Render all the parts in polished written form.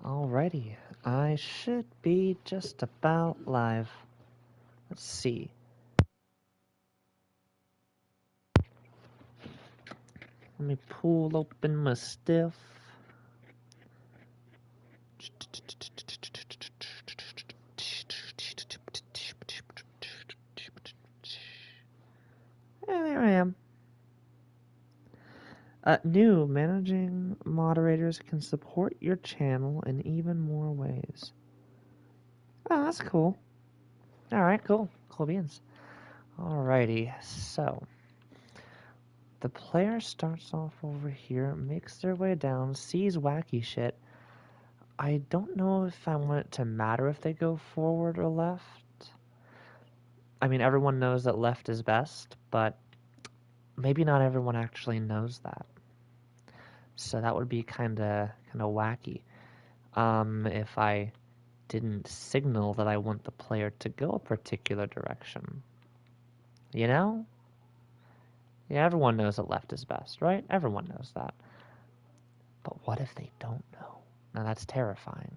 Alrighty, I should be just about live. Let's see. Let me pull open my stuff. There I am. New managing moderators can support your channel in even more ways. Oh, that's cool. Alright, cool. Cool beans. Alrighty, so the player starts off over here, makes their way down, sees wacky shit. I don't know if I want it to matter if they go forward or left. I mean, everyone knows that left is best, but maybe not everyone actually knows that. So that would be kind of wacky. If I didn't signal that I want the player to go a particular direction. You know? Yeah, everyone knows that left is best, right? Everyone knows that. But what if they don't know? Now that's terrifying.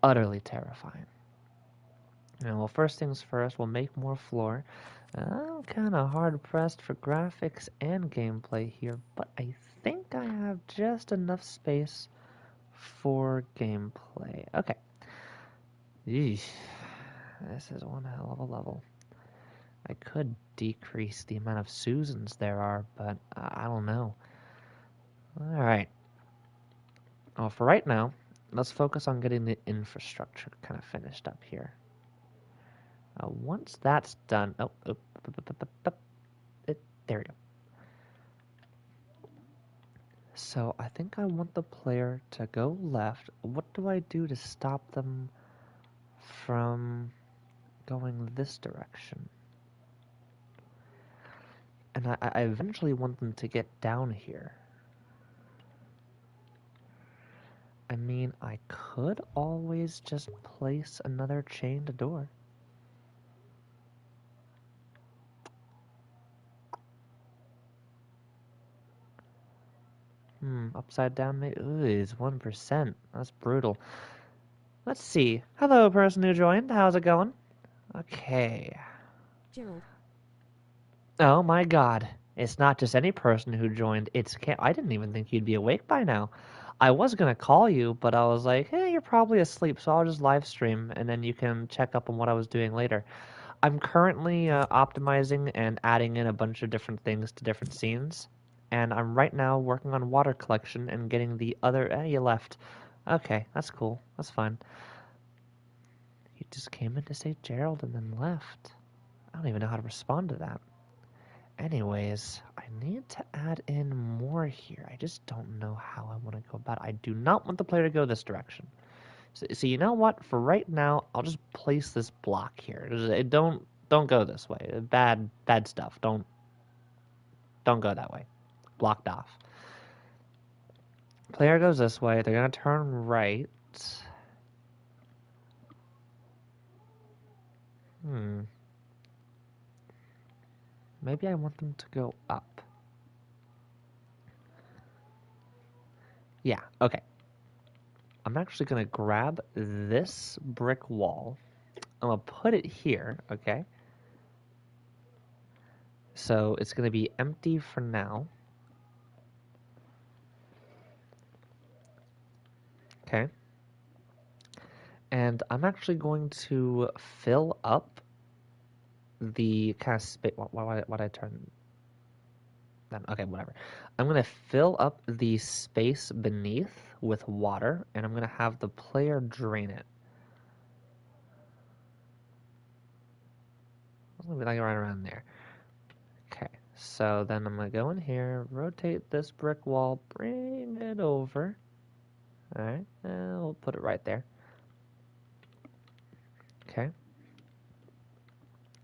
Utterly terrifying. Well, first things first, we'll make more floor. I'm kind of hard-pressed for graphics and gameplay here, but I think I have just enough space for gameplay. Okay. Eesh. This is one hell of a level. I could decrease the amount of Susans there are, but I don't know. Alright. Well, for right now, let's focus on getting the infrastructure kind of finished up here. Once that's done... there we go. So I think I want the player to go left. What do I do to stop them from going this direction? And I eventually want them to get down here. I mean, I could always just place another chained door. Upside down ooh, is 1%. That's brutal. Let's see. Hello, person who joined. How's it going? Okay. Gerald. Oh my god. It's not just any person who joined. I didn't even think you'd be awake by now. I was gonna call you, but I was like, hey, you're probably asleep, so I'll just live stream, and then you can check up on what I was doing later. I'm currently optimizing and adding in a bunch of different things to different scenes. And I'm right now working on water collection and getting the other... you left. Okay, that's cool. That's fine. You just came in to say Gerald and then left. I don't even know how to respond to that. Anyways, I need to add in more here. I just don't know how I want to go about it. I do not want the player to go this direction. So you know what? For right now, I'll just place this block here. Don't go this way. Bad stuff. Don't go that way. Blocked off. Player goes this way. They're gonna turn right. Maybe I want them to go up. Yeah, okay. I'm actually gonna grab this brick wall. I'm gonna put it here, okay? So it's gonna be empty for now. Okay. And I'm actually going to fill up the kind of space. Why I turn that? Okay, whatever. I'm going to fill up the space beneath with water, and I'm going to have the player drain it. Maybe like right around there. Okay, so then I'm going to go in here, rotate this brick wall, bring it over. Alright, and we'll put it right there. Okay.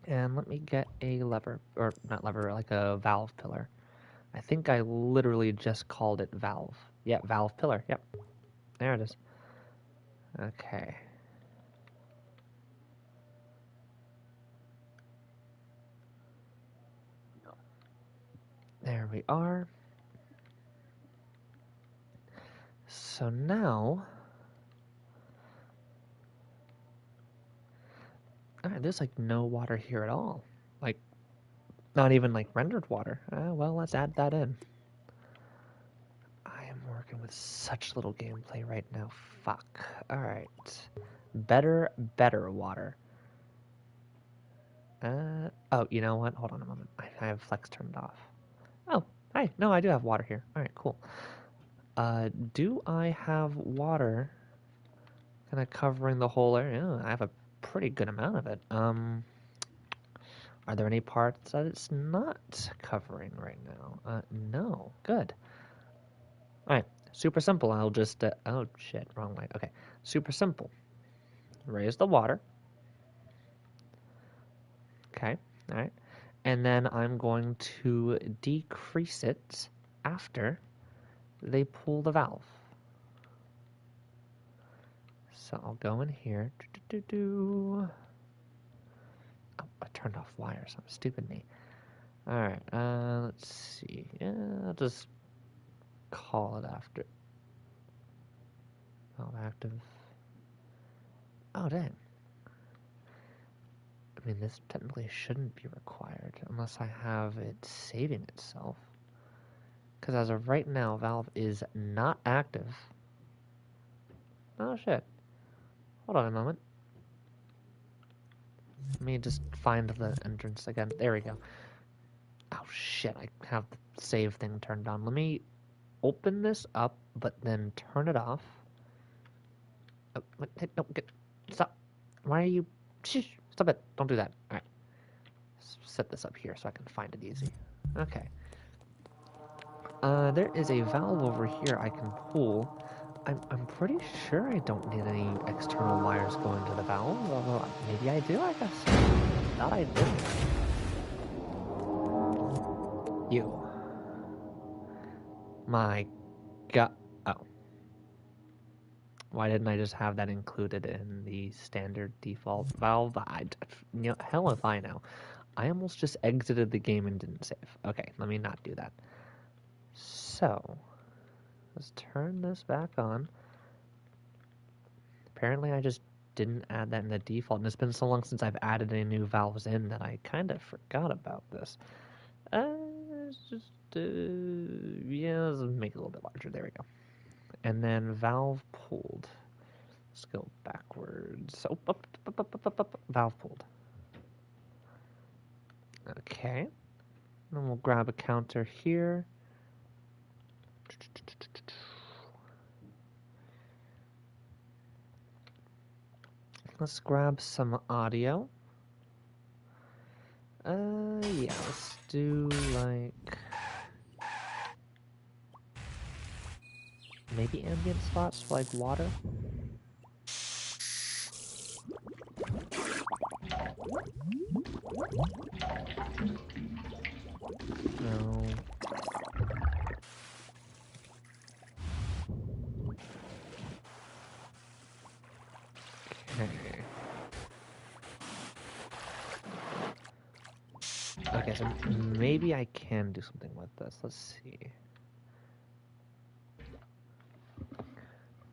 And let me get a lever, or not lever, like a valve pillar. I think I literally just called it valve. Yeah, valve pillar. Yep. There it is. Okay. There we are. So now There's like no water here at all. Like, not even like rendered water. Well, let's add that in. I am working with such little gameplay right now. Fuck. Alright. Better water. Oh, you know what? Hold on a moment. I have flex turned off. Oh, hey, no, I do have water here. Alright, cool. Do I have water kind of covering the whole area? Oh, I have a pretty good amount of it. Are there any parts that it's not covering right now? No. Good. Alright, super simple. I'll just, oh shit, wrong way. Okay, super simple. Raise the water. Okay, alright. And then I'm going to decrease it after they pull the valve. So I'll go in here. Oh, I turned off wires. I'm stupid me. Alright, let's see. Yeah, I'll just call it after. Oh, active. Oh, dang. I mean, this technically shouldn't be required unless I have it saving itself. Because as of right now, Valve is not active. Oh, shit. Hold on a moment. Let me just find the entrance again. There we go. Oh, shit. I have the save thing turned on. Let me open this up, but then turn it off. Oh, no, stop. Why are you... Shh, stop it. Don't do that. Alright. Set this up here so I can find it easy. Okay. There is a valve over here I can pull. I'm pretty sure I don't need any external wires going to the valve, although maybe I do, I guess. Thought I didn't. You. My god. Oh. Why didn't I just have that included in the standard default valve? Hell if I know. I almost just exited the game and didn't save. Okay, let me not do that. So, let's turn this back on. Apparently I just didn't add that in the default, and it's been so long since I've added any new valves in that I kind of forgot about this. Let's just, yeah, let's make it a little bit larger. There we go. And then valve pulled. Let's go backwards. Oh, up. Valve pulled. Okay. Then we'll grab a counter here. Let's grab some audio. Yeah, let's do like maybe ambient spots for like water. No. Okay. Okay, so maybe I can do something with this. Let's see.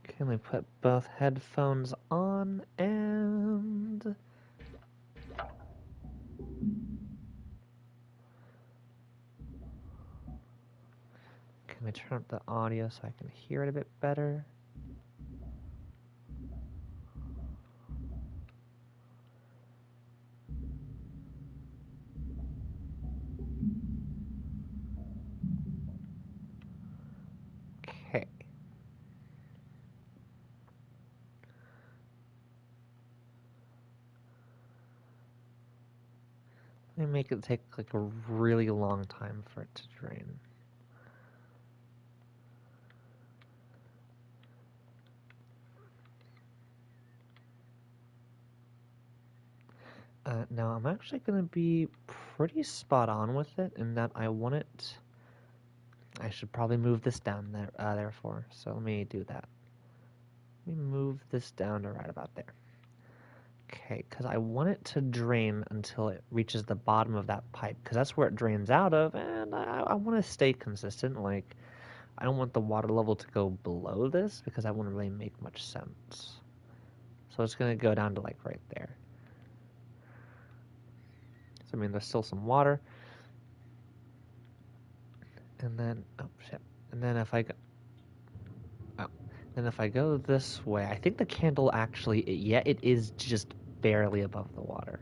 Can we put both headphones on and... Can we turn up the audio so I can hear it a bit better? Okay. Let me make it take like a really long time for it to drain. Now I'm actually going to be pretty spot on with it in that I want it... I should probably move this down there, therefore. So let me do that. Let me move this down to right about there. Okay, because I want it to drain until it reaches the bottom of that pipe, because that's where it drains out of, and I want to stay consistent. Like, I don't want the water level to go below this, because that wouldn't really make much sense. So it's going to go down to, like, right there. I mean, there's still some water. And then, oh shit. And then if I go, oh, then if I go this way, I think the candle actually, yeah, it is just barely above the water.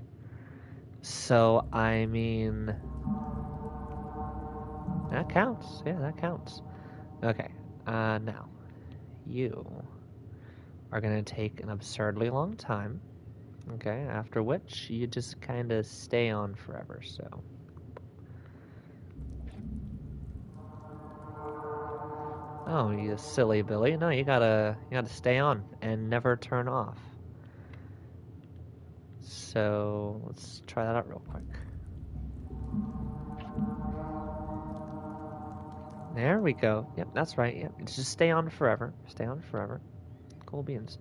So, I mean, that counts. Yeah, that counts. Okay, now, you are gonna take an absurdly long time, okay, after which you just kind of stay on forever, so. Oh, you silly Billy. No, you gotta stay on and never turn off. So, let's try that out real quick. There we go. Yep, that's right. Yep, just stay on forever. Stay on forever. Cool beans.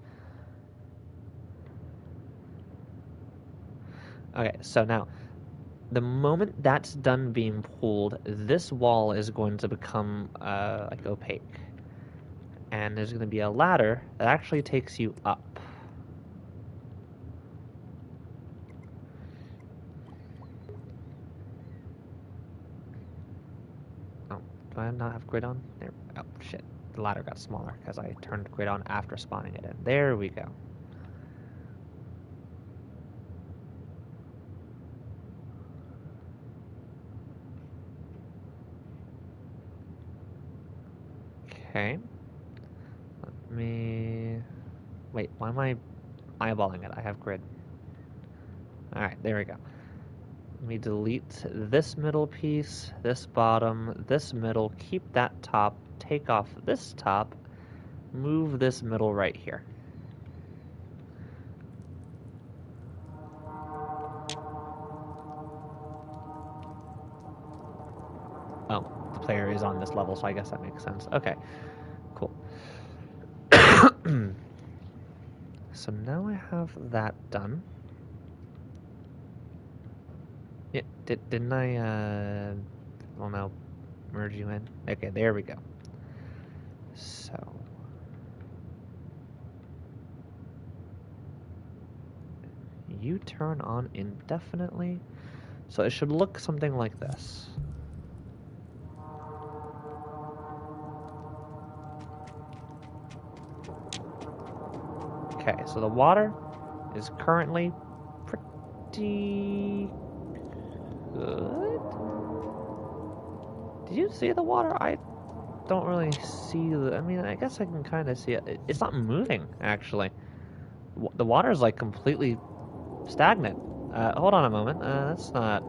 Okay, so now, the moment that's done being pulled, this wall is going to become, like, opaque. And there's going to be a ladder that actually takes you up. Oh, do I not have grid on? There. Oh, shit. The ladder got smaller because I turned grid on after spawning it in. There we go. Okay. Let me... Wait, why am I eyeballing it? I have grid. Alright, there we go. Let me delete this middle piece, this bottom, this middle, keep that top, take off this top, move this middle right here. Oh, the player is on this level, so I guess that makes sense. Okay, cool. So now I have that done. Yeah, didn't I, well, no, merge you in? Okay, there we go. So... you turn on indefinitely. So it should look something like this. Okay, so the water is currently pretty good. Did you see the water? I don't really see the... I mean, I guess I can kind of see it. It's not moving, actually. The water is like completely stagnant. Hold on a moment. That's not...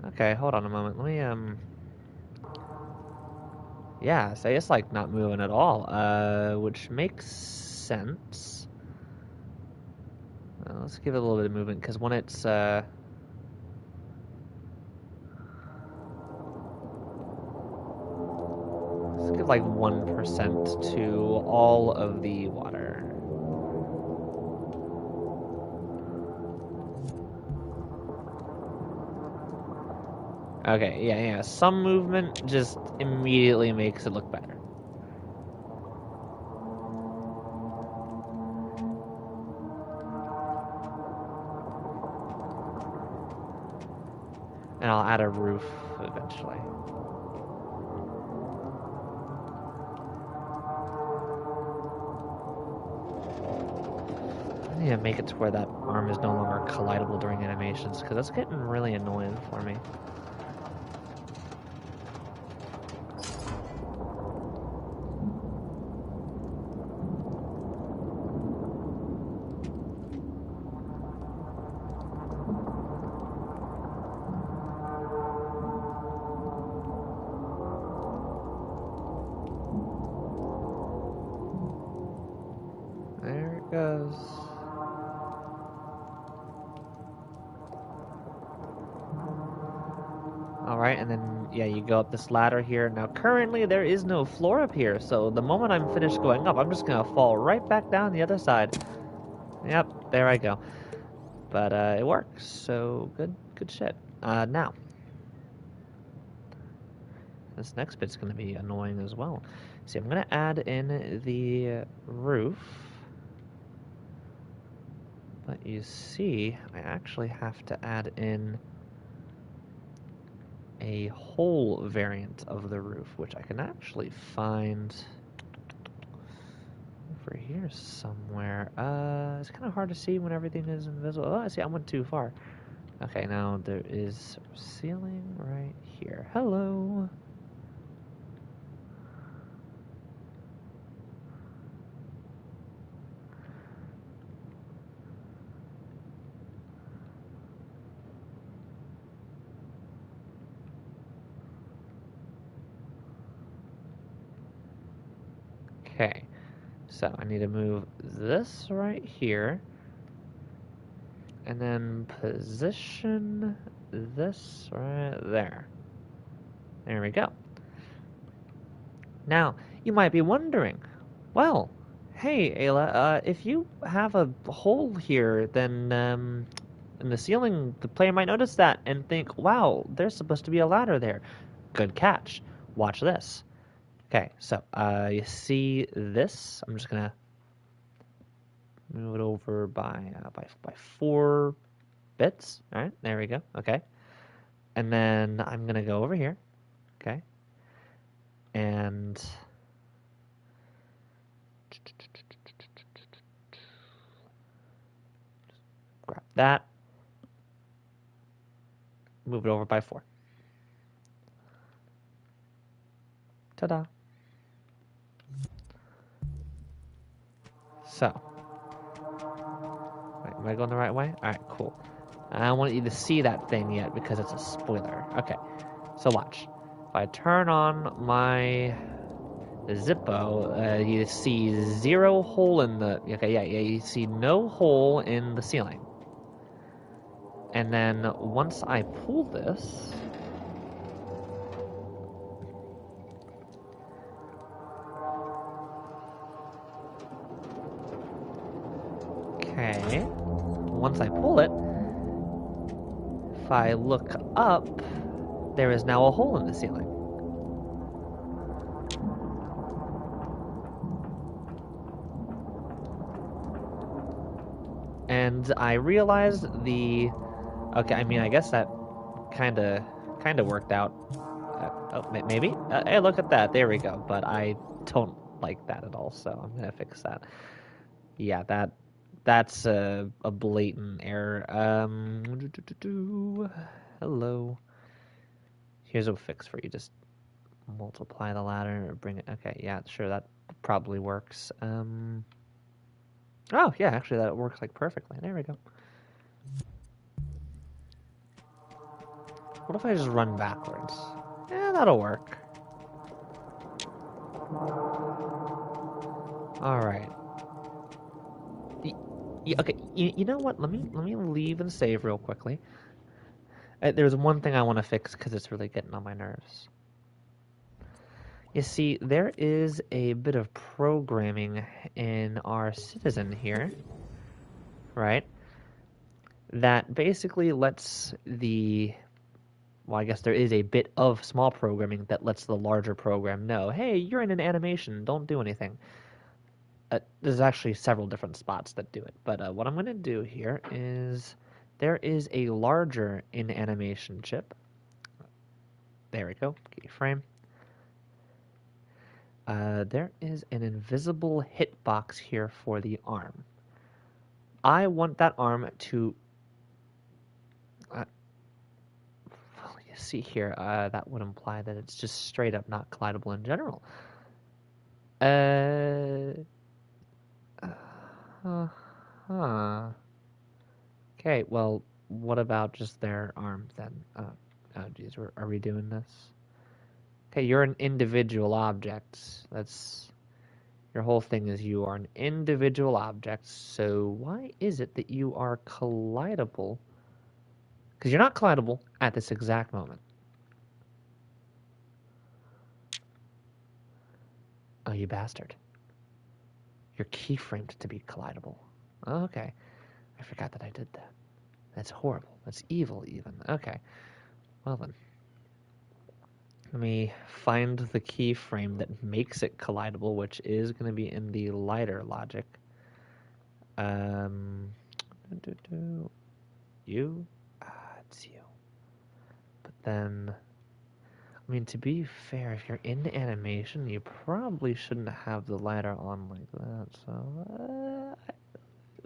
Okay, hold on a moment. Let me, yeah, so it's like not moving at all, which makes sense. Let's give it a little bit of movement, because when it's, let's give like 1% to all of the water. Okay, yeah, some movement just immediately makes it look better. And I'll add a roof eventually. I need to make it to where that arm is no longer collidable during animations, because that's getting really annoying for me. There it goes. Alright, and then, yeah, you go up this ladder here. Now, currently, there is no floor up here, so the moment I'm finished going up, I'm just gonna fall right back down the other side. Yep, there I go. But, it works, so good shit. Now, this next bit's gonna be annoying as well. See, I'm going to add in the roof. But you see, I actually have to add in a hole variant of the roof, which I can actually find over here somewhere. It's kind of hard to see when everything is invisible. Oh, I see, I went too far. Okay, now there is a ceiling right here. Hello. Okay, so I need to move this right here, and then position this right there. There we go. Now, you might be wondering, well, hey, Ayla, if you have a hole here, then in the ceiling, the player might notice that and think, wow, there's supposed to be a ladder there. Good catch. Watch this. Okay, so you see this? I'm just gonna move it over by 4 bits. All right, there we go. Okay, and then I'm gonna go over here. Okay, and grab that. Move it over by 4. Ta-da. So, wait, am I going the right way? All right, cool. I don't want you to see that thing yet because it's a spoiler. Okay, so watch. If I turn on my Zippo, you see 0 hole in the... Okay, yeah, you see no hole in the ceiling. And then once I pull this... Okay, once I pull it, if I look up, there is now a hole in the ceiling. And I realized the... Okay, I mean, I guess that kind of worked out. Maybe? Hey, look at that. There we go. But I don't like that at all, so I'm going to fix that. Yeah, that's a blatant error. Hello. Here's a fix for you. Just multiply the ladder or bring it. Okay, yeah, sure, that probably works. Oh, yeah, actually, that works like perfectly. There we go. What if I just run backwards? Yeah, that'll work. All right. Okay, you know what? Let me leave and save real quickly. There's one thing I want to fix because it's really getting on my nerves. You see, there is a bit of programming in our citizen here, right? That basically lets the... Well, I guess there is a bit of small programming that lets the larger program know, hey, you're in an animation, don't do anything. There's actually several different spots that do it, but what I'm going to do here is there is a larger in animation chip. There we go, keyframe. There is an invisible hitbox here for the arm. I want that arm to... well, you see here, that would imply that it's just straight up not collidable in general. Huh. Okay, well, what about just their arms then? Oh, geez, are we doing this? Okay, you're an individual object. That's... Your whole thing is you are an individual object, so why is it that you are collidable? Because you're not collidable at this exact moment. Oh, you bastard. You're keyframed to be collidable. Oh, okay. I forgot that I did that. That's horrible. That's evil, even. Okay. Well, then. Let me find the keyframe that makes it collidable, which is going to be in the lighter logic. You? It's you. But then, I mean, to be fair, if you're in animation, you probably shouldn't have the lighter on like that. So,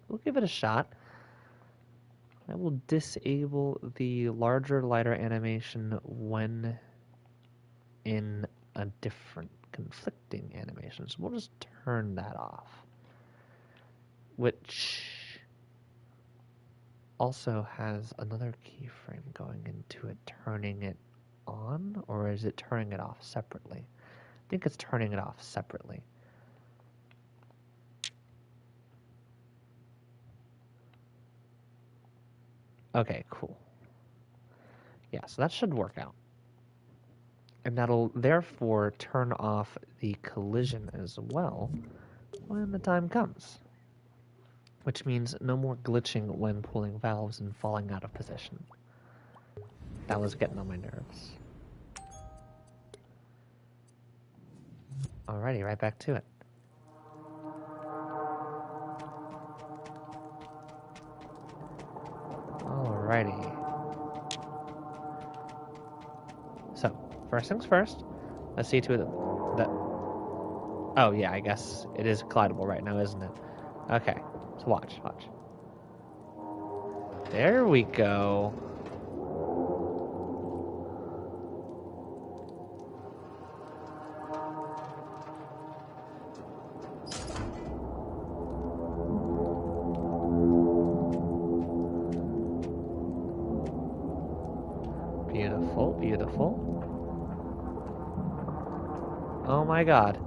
we'll give it a shot. I will disable the larger lighter animation when in a different conflicting animation. So we'll just turn that off. Which also has another keyframe going into it, turning it on, or is it turning it off separately? I think it's turning it off separately. Okay, cool. Yeah, so that should work out. And that'll therefore turn off the collision as well when the time comes. Which means no more glitching when pulling valves and falling out of position. That was getting on my nerves. Alrighty, right back to it. Alrighty. So, first things first, let's see to it that... Oh yeah, I guess it is collidable right now, isn't it? Okay, so watch. There we go. Beautiful, beautiful. Oh my god.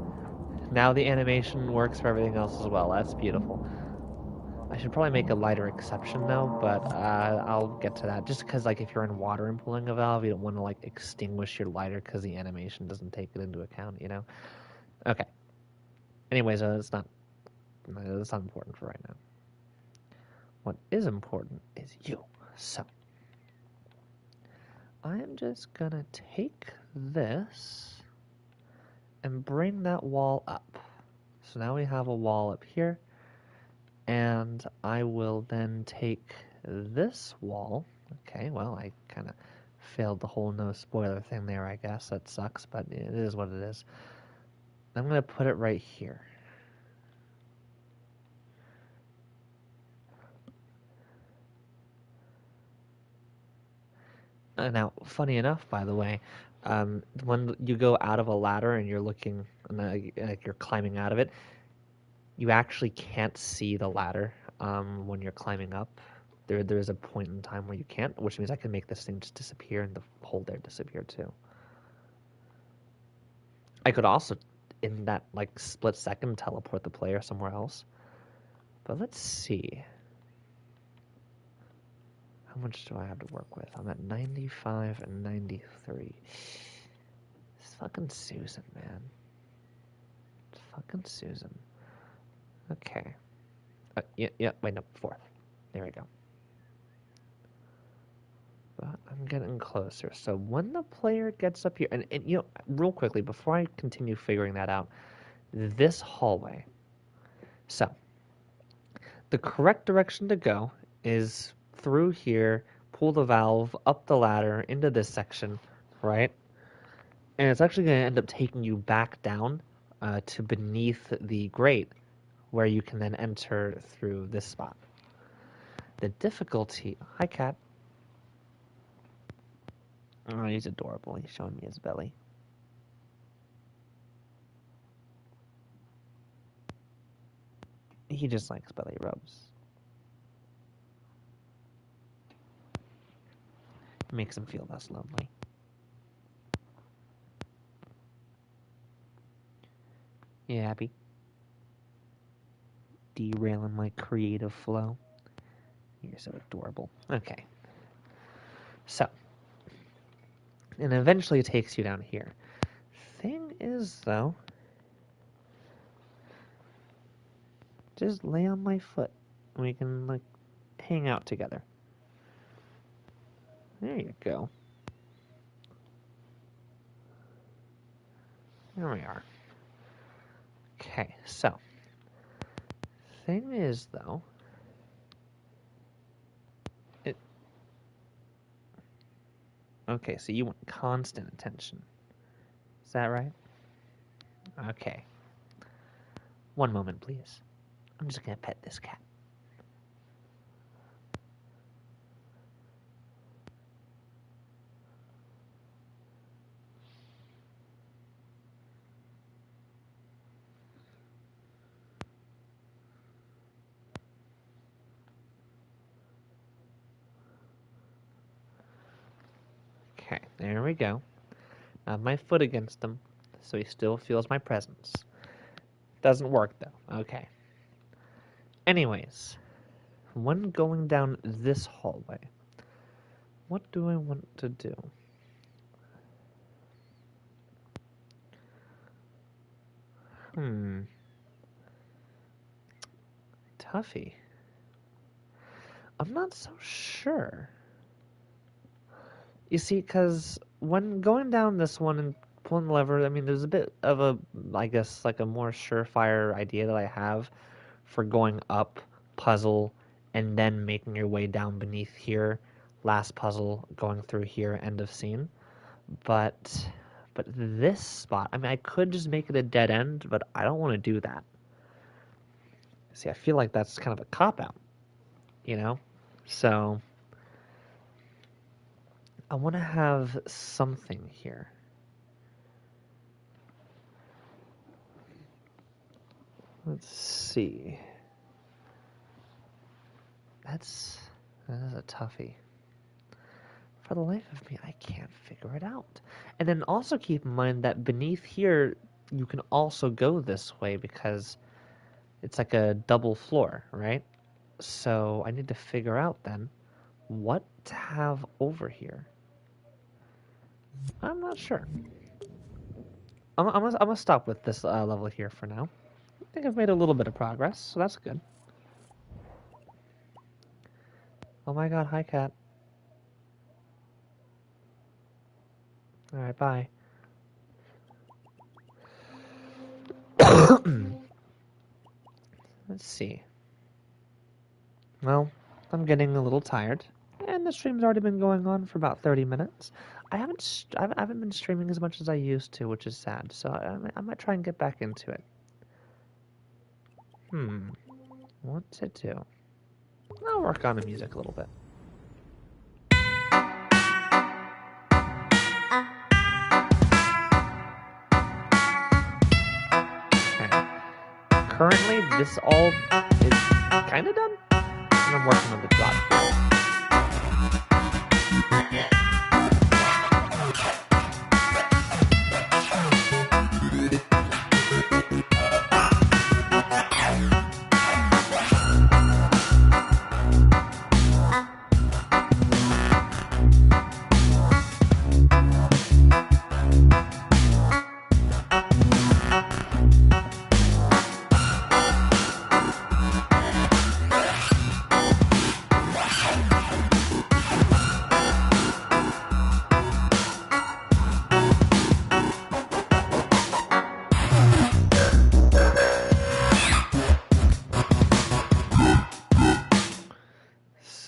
Now the animation works for everything else as well. That's beautiful. I should probably make a lighter exception though, but I'll get to that. Just because, like, if you're in water and pulling a valve, you don't want to like extinguish your lighter because the animation doesn't take it into account, you know? Okay. Anyways, it's not important for right now. What is important is you. So I am just gonna take this and bring that wall up. So now we have a wall up here, and I will then take this wall. Okay, well, I kind of failed the whole no spoiler thing there, I guess. That sucks, but it is what it is. I'm going to put it right here. Now, funny enough, by the way, when you go out of a ladder and you're looking, like you're climbing out of it, you actually can't see the ladder when you're climbing up. There's a point in time where you can't, which means I can make this thing just disappear and the hole there disappear too. I could also, in that like split second, teleport the player somewhere else. But let's see. How much do I have to work with? I'm at 95 and 93. It's fucking Susan, man. It's fucking Susan. Okay. Yeah, wait, no, 4th. There we go. But I'm getting closer. So when the player gets up here, and you know, real quickly, before I continue figuring that out, this hallway. So, the correct direction to go is through here, pull the valve, up the ladder, into this section, right? And it's actually going to end up taking you back down to beneath the grate, where you can then enter through this spot. The difficulty... Hi, cat. Oh, he's adorable. He's showing me his belly. He just likes belly rubs. It makes him feel less lonely. You happy? Derailing my creative flow. You're so adorable. Okay. So. And eventually it takes you down here. Thing is, though, just lay on my foot. And we can, like, hang out together. There you go. Here we are. Okay, so thing is though, okay, so you want constant attention. Is that right? Okay. One moment, please. I'm just gonna pet this cat. Okay, there we go. I have my foot against him, so he still feels my presence. Doesn't work though. Okay. Anyways, when going down this hallway, what do I want to do? Tuffy. I'm not so sure. You see, because when going down this one and pulling the lever, I mean, there's a bit of a, I guess, like a more surefire idea that I have for going up, puzzle, and then making your way down beneath here. Last puzzle, going through here, end of scene. But this spot, I mean, I could just make it a dead end, but I don't want to do that. See, I feel like that's kind of a cop-out, you know? So I want to have something here. Let's see. That is a toughie. For the life of me, I can't figure it out. And then also keep in mind that beneath here, you can also go this way because it's like a double floor, right? So I need to figure out then what to have over here. I'm not sure. I'm gonna stop with this level here for now. I think I've made a little bit of progress, so that's good. Oh my god, hi cat. Alright, bye. Let's see. Well, I'm getting a little tired, and the stream's already been going on for about 30 minutes. I haven't been streaming as much as I used to, which is sad. So I might try and get back into it. What to do? I'll work on the music a little bit. Okay. Currently, this all is kind of done, and I'm working on the drop.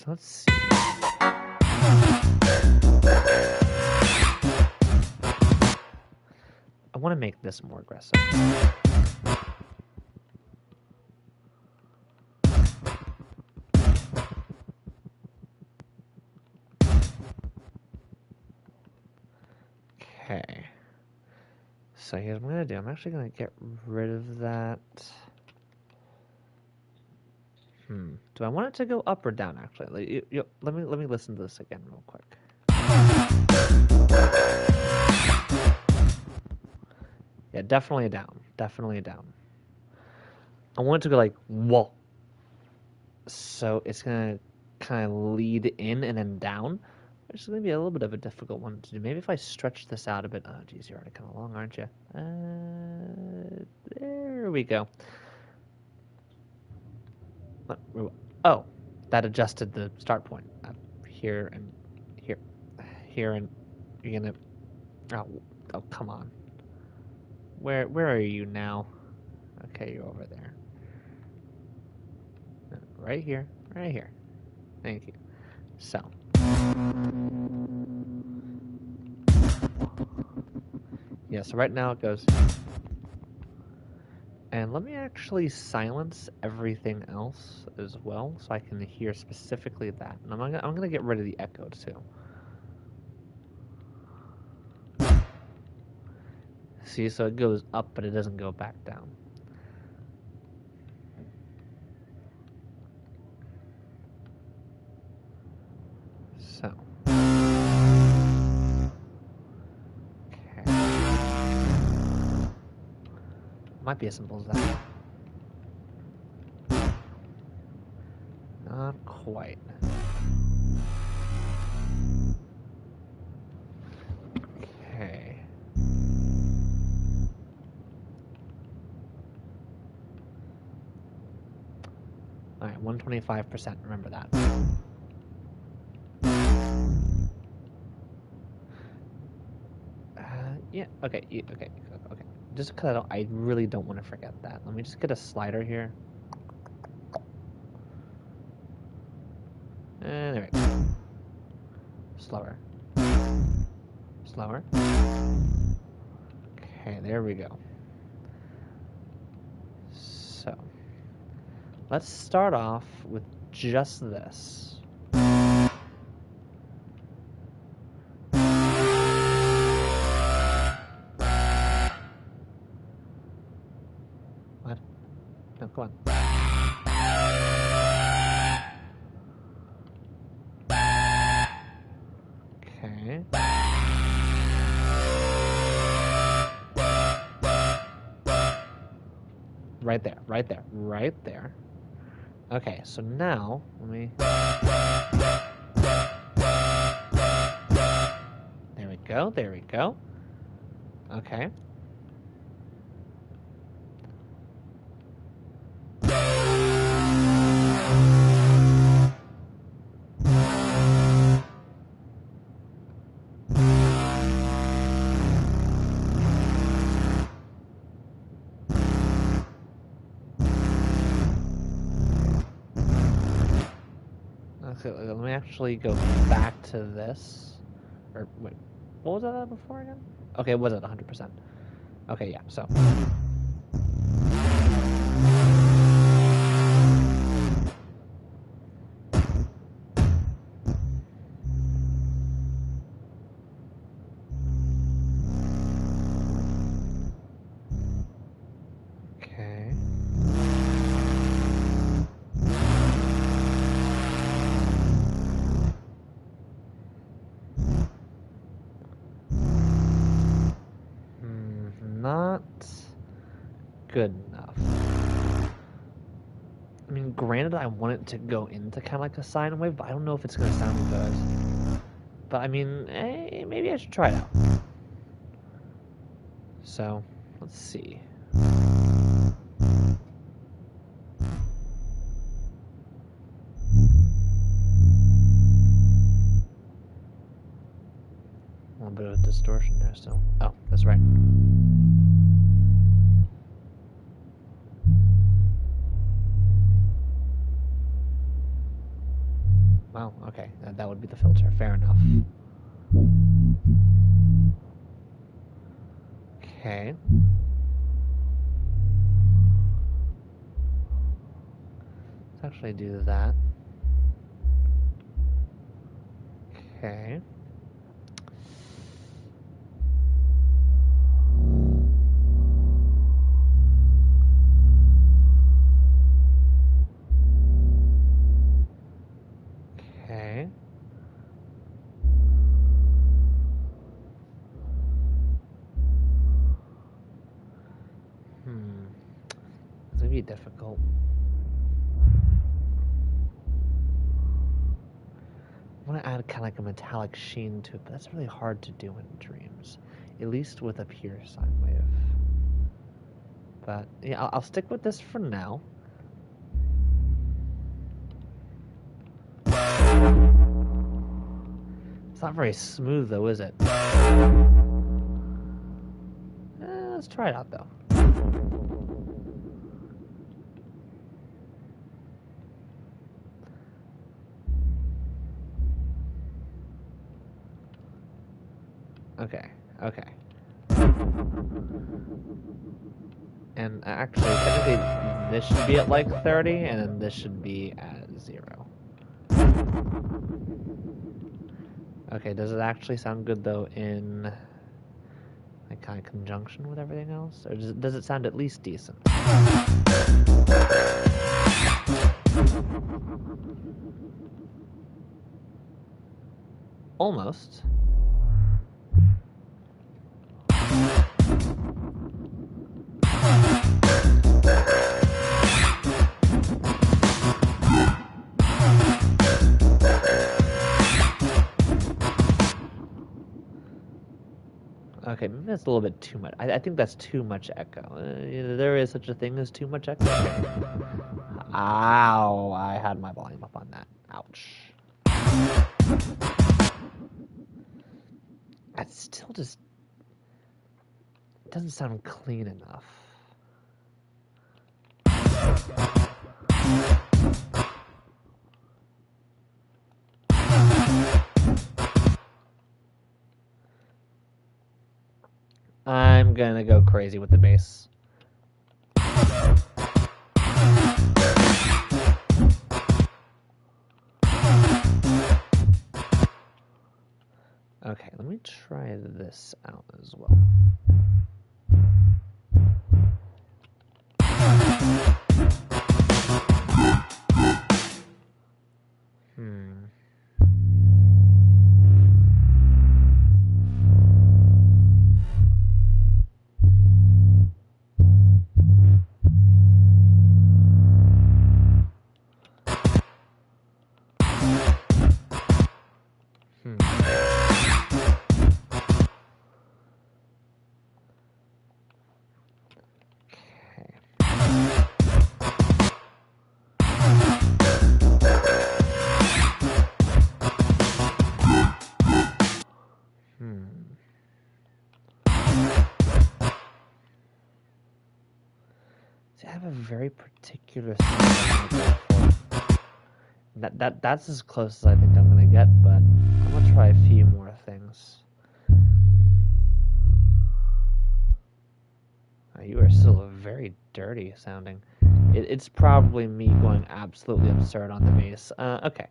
Let's see. I want to make this more aggressive. Okay. So here's what I'm going to do. I'm actually going to get rid of that. Do I want it to go up or down, actually? Let me listen to this again real quick. Yeah, definitely down. Definitely down. I want it to go like, whoa. So it's going to kind of lead in and then down. Which is going to be a little bit of a difficult one to do. Maybe if I stretch this out a bit. Oh, geez, you're already kind of long, aren't you? There we go. Oh, that adjusted the start point. Here and here. Here and you're going to... Oh, come on. Where are you now? Okay, you're over there. Right here. Right here. Thank you. So. Yeah, so right now it goes. And let me actually silence everything else as well, so I can hear specifically that. And I'm gonna get rid of the echo too. See, so it goes up, but it doesn't go back down. So. Okay. Might be as simple as that. Not quite. Okay. Alright, 125%, remember that. Yeah, okay, okay. Just because I really don't want to forget that. Let me just get a slider here. And there we go. Slower. Slower. Okay, there we go. So, let's start off with just this. What? No, go on. Okay. Right there, right there, right there. Okay, so now, let me... There we go, there we go. Okay. Okay, let me actually go back to this. Or, wait, what was that before again? Okay, it was at 100%. Okay, yeah, so... Okay. Not good enough. I mean, granted, I want it to go into kind of like a sine wave, but I don't know if it's going to sound good. But I mean, maybe I should try it out. So, let's see. A little bit of distortion there still. Oh, that's right. Wow, okay. That would be the filter. Fair enough. Okay. Let's actually do that. Okay. Okay. It's gonna be difficult. I want to add kind of like a metallic sheen to it, but that's really hard to do in dreams. At least with a pure sine wave. But yeah, I'll stick with this for now. It's not very smooth though, is it? Let's try it out though. Okay, okay. And actually, technically, this should be at like 30, and then this should be at 0. Okay, does it actually sound good though in like kind of conjunction with everything else? Or does it sound at least decent? Almost. Okay, maybe that's a little bit too much. I think that's too much echo. There is such a thing as too much echo. Ow, I had my volume up on that. Ouch. It still just doesn't sound clean enough. I'm gonna go crazy with the bass. Okay, let me try this out as well. See, I have a very particular sound that's as close as I think I'm gonna get, but I'm gonna try a few more things. You are still very dirty sounding. It's probably me going absolutely absurd on the bass. Okay.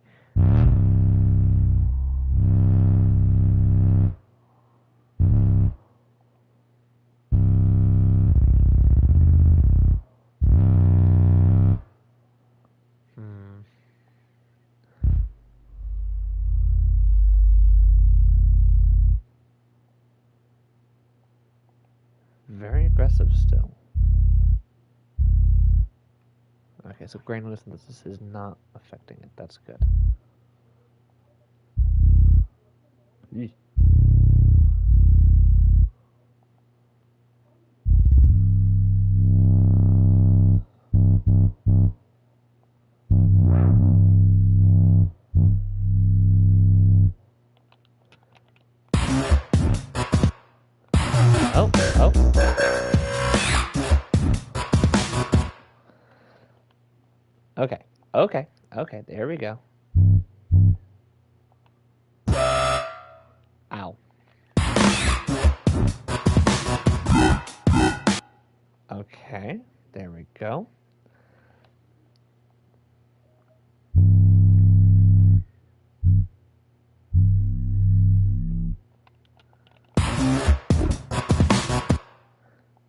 Very aggressive still. Okay, so granular synthesis is not affecting it. That's good. Eesh. Okay, there we go. Ow. Okay, there we go.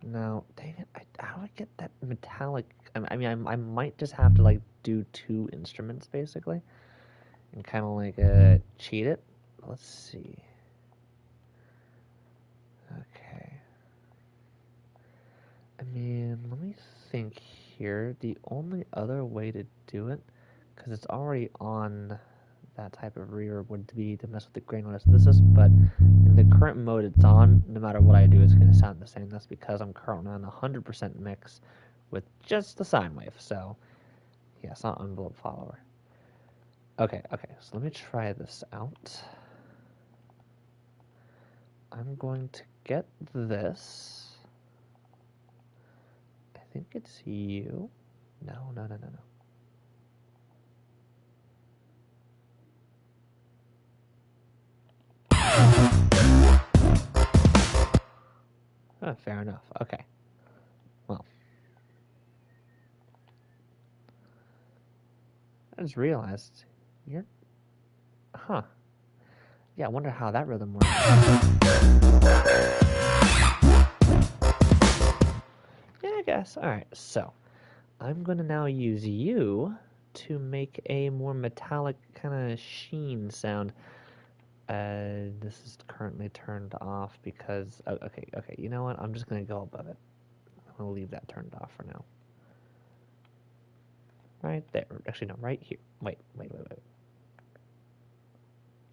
Now, dang it, how do I get that metallic? I mean, I might just have to like do 2 instruments basically, and kind of like cheat it. Let's see. Okay. I mean, let me think here. The only other way to do it, because it's already on that type of reverb, would be to mess with the granular synthesis, but in the current mode it's on, no matter what I do, it's going to sound the same. That's because I'm currently on 100% mix with just the sine wave, so yeah, it's not envelope follower. Okay, so let me try this out. I'm going to get this. think it's you. No. Oh, fair enough. Okay. Well, I just realized you're... Huh. Yeah, I wonder how that rhythm works. Yeah, I guess. Alright, so I'm going to now use you to make a more metallic kind of sheen sound. This is currently turned off because... Oh, okay, you know what? I'm just going to go above it. I'm going to leave that turned off for now. Right there. Actually, no, right here. Wait.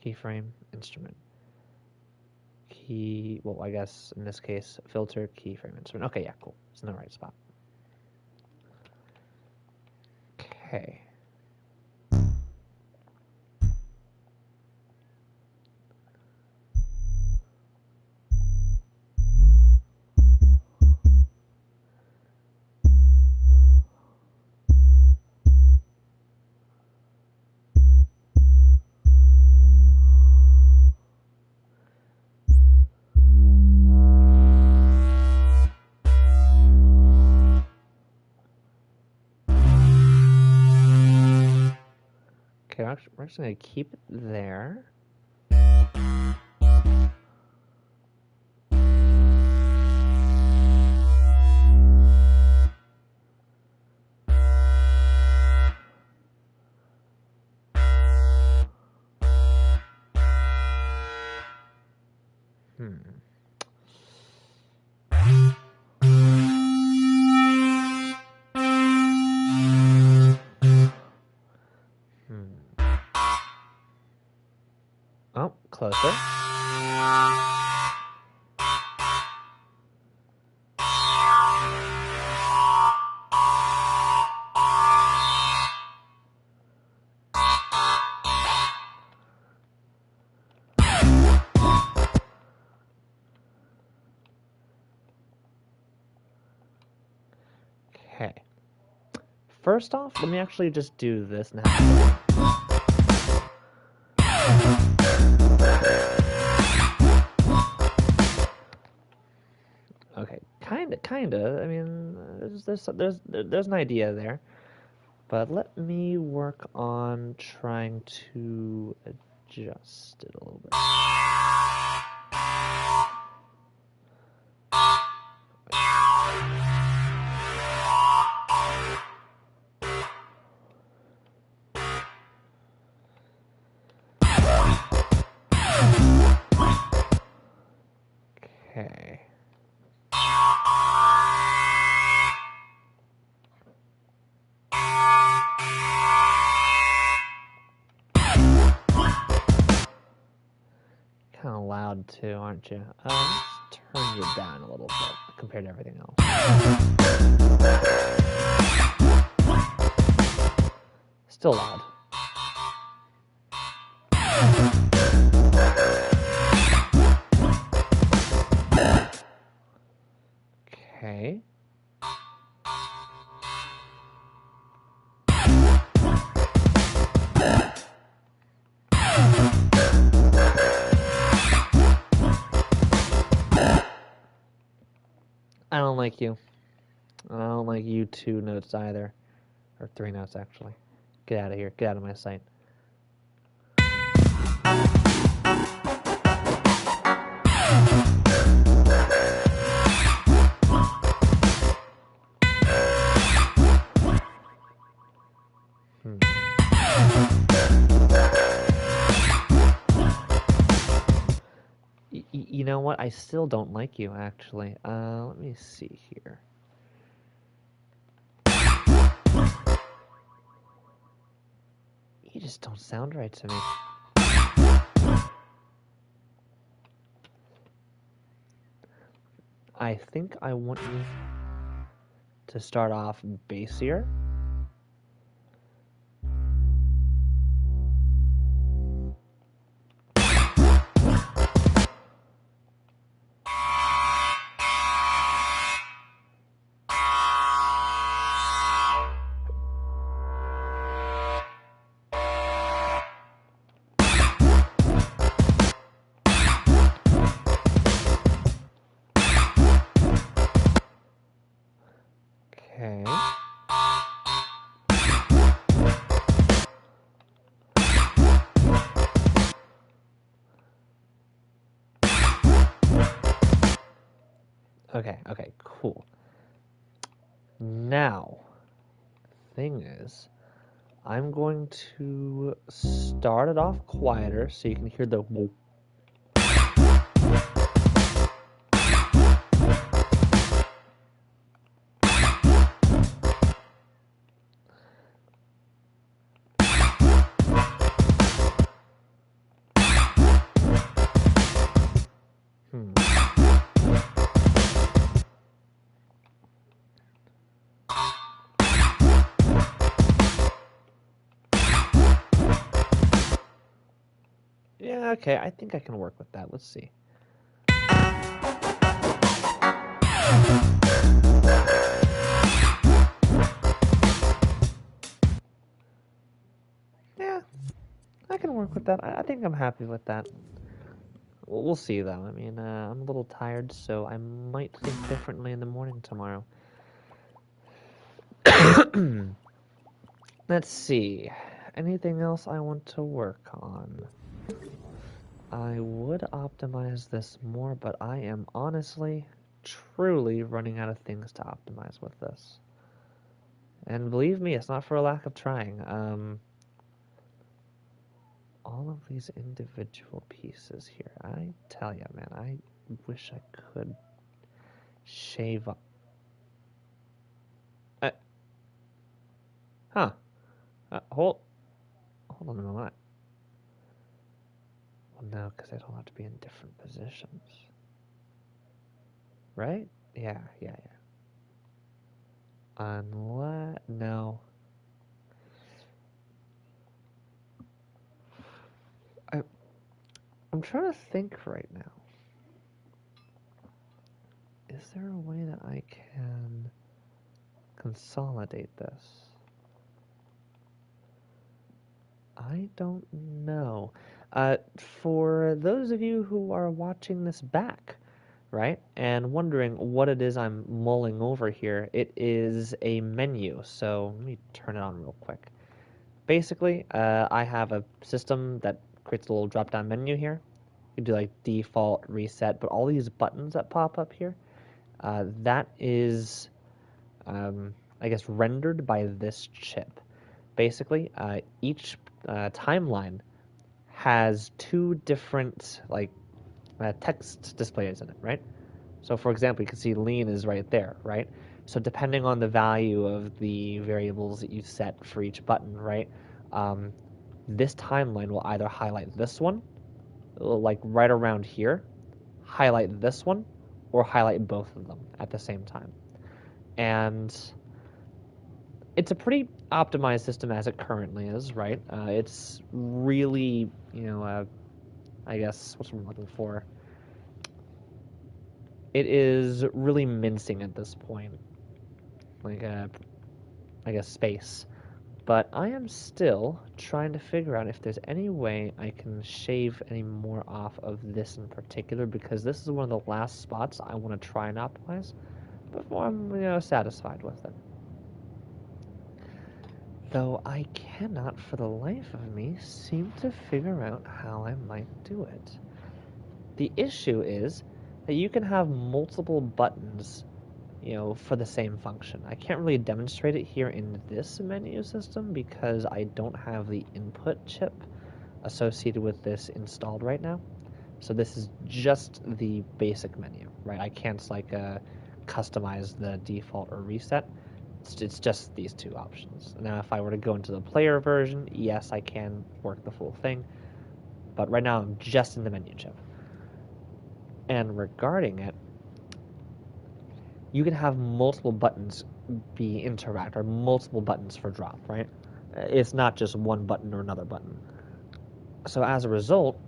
Keyframe, instrument. Well, I guess in this case, filter, keyframe, instrument. Okay, yeah, cool. It's in the right spot. Okay. Okay, we're just going to keep it there. Oh, closer. Okay. First off, let me actually just do this now. Okay, kinda. I mean, there's an idea there, but let me work on trying to adjust it a little bit. Okay. Kind of loud too, aren't you? Let's turn you down a little bit compared to everything else. Still loud. Okay. I don't like you. I don't like you 2 notes either. Or 3 notes, actually. Get out of here. Get out of my sight. You know what? I still don't like you, actually. Let me see here. You just don't sound right to me. I think I want you to start off bassier. Okay, cool. Now, thing is, I'm going to start it off quieter so you can hear the whoop. Yeah, okay, I think I can work with that. Let's see. Yeah, I can work with that. I think I'm happy with that. We'll see, though. I mean, I'm a little tired, so I might think differently in the morning tomorrow. Let's see. Anything else I want to work on? I would optimize this more, but I am honestly, truly running out of things to optimize with this. And believe me, it's not for a lack of trying. All of these individual pieces here, I tell you, man, I wish I could shave up. Uh, huh. Hold on a moment. Well, no, because they'd all have to be in different positions. Right? Yeah. Unless... No. I'm trying to think right now. Is there a way that I can consolidate this? I don't know. For those of you who are watching this back, right, and wondering what it is I'm mulling over here, it is a menu. So let me turn it on real quick. Basically, I have a system that creates a little drop-down menu here. You do like default, reset, but all these buttons that pop up here, that is, I guess, rendered by this chip. Basically, each timeline has two different text displays in it, right? So, for example, you can see lean is right there, right? So, depending on the value of the variables that you set for each button, right, this timeline will either highlight this one, like right around here, highlight this one, or highlight both of them at the same time. And it's a pretty optimized system as it currently is, right? It's really, I guess, what's what I'm looking for? It is really mincing at this point, like, I guess, space. But I am still trying to figure out if there's any way I can shave any more off of this in particular, because this is one of the last spots I want to try and optimize before I'm, satisfied with it. Though I cannot, for the life of me, seem to figure out how I might do it. The issue is that you can have multiple buttons, for the same function. I can't really demonstrate it here in this menu system because I don't have the input chip associated with this installed right now. So this is just the basic menu, right? I can't customize the default or reset. It's just these two options. Now, if I were to go into the player version, yes, I can work the full thing. But right now, I'm just in the menu chip. And regarding it, you can have multiple buttons be interact, or multiple buttons for drop, right? It's not just one button or another button. So as a result,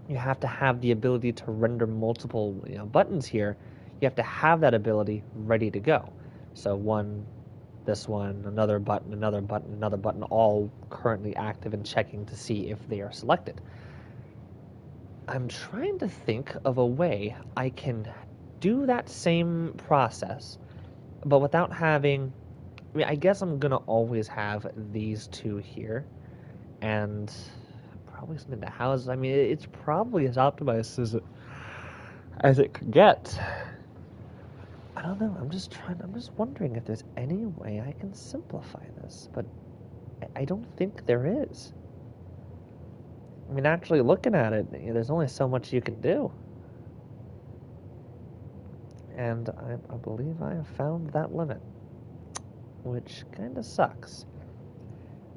you have to have the ability to render multiple buttons here. You have to have that ability ready to go. So this one, another button, another button, another button, all currently active and checking to see if they are selected. I'm trying to think of a way I can do that same process, but without having... I guess I'm going to always have these two here, and probably something to house... it's probably as optimized as it could get. I don't know. I'm just wondering if there's any way I can simplify this, but I don't think there is. I mean, actually looking at it, there's only so much you can do. And I believe I have found that limit, which kind of sucks.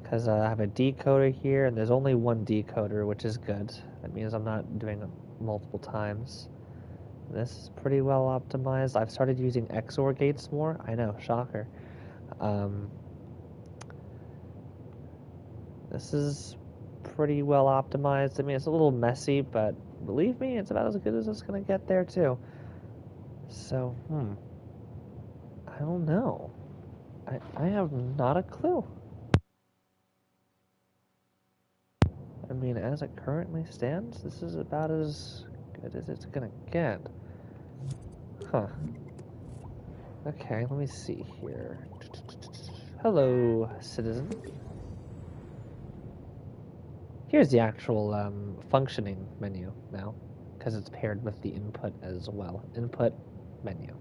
Because I have a decoder here, and there's only one decoder, which is good. That means I'm not doing it multiple times. This is pretty well optimized. I've started using XOR gates more. I know, shocker. This is pretty well optimized. I mean, it's a little messy, but believe me, it's about as good as it's going to get there, too. So, I don't know. I have not a clue. I mean, as it currently stands, this is about as good as it's going to get. Huh. Okay, let me see here. Hello, citizen. Here's the actual functioning menu now, because it's paired with the input as well. Input menu.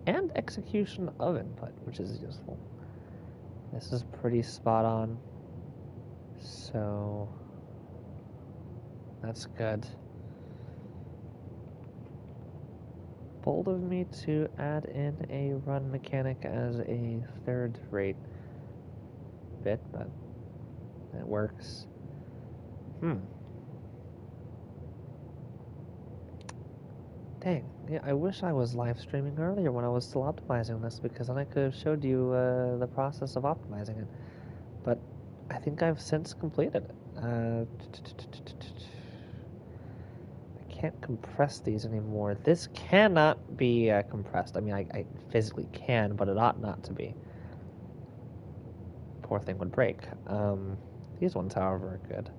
And execution of input, which is useful. This is pretty spot on. So, that's good. Bold of me to add in a run mechanic as a third rate bit, but it works. Dang, yeah, I wish I was live streaming earlier when I was still optimizing this, because then I could have showed you the process of optimizing it. But I think I've since completed it. I can't compress these anymore. This cannot be compressed. I mean, I physically can, but it ought not to be. Poor thing would break. These ones, however, are good.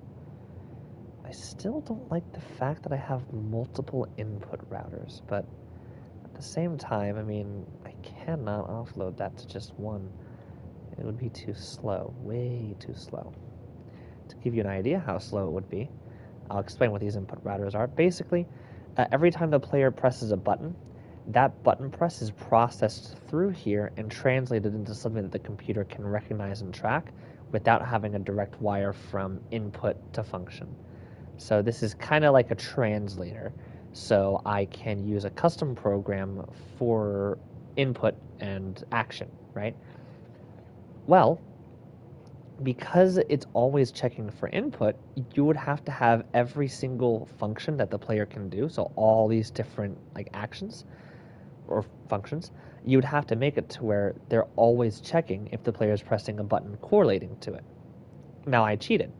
I still don't like the fact that I have multiple input routers, but at the same time, I mean, I cannot offload that to just one. It would be too slow, way too slow. To give you an idea how slow it would be, I'll explain what these input routers are. Basically, every time the player presses a button, that button press is processed through here and translated into something that the computer can recognize and track without having a direct wire from input to function. So this is kind of like a translator. So I can use a custom program for input and action, right? Well, because it's always checking for input, you would have to have every single function that the player can do, so all these different like actions or functions, you would have to make it to where they're always checking if the player is pressing a button correlating to it. Now I cheated.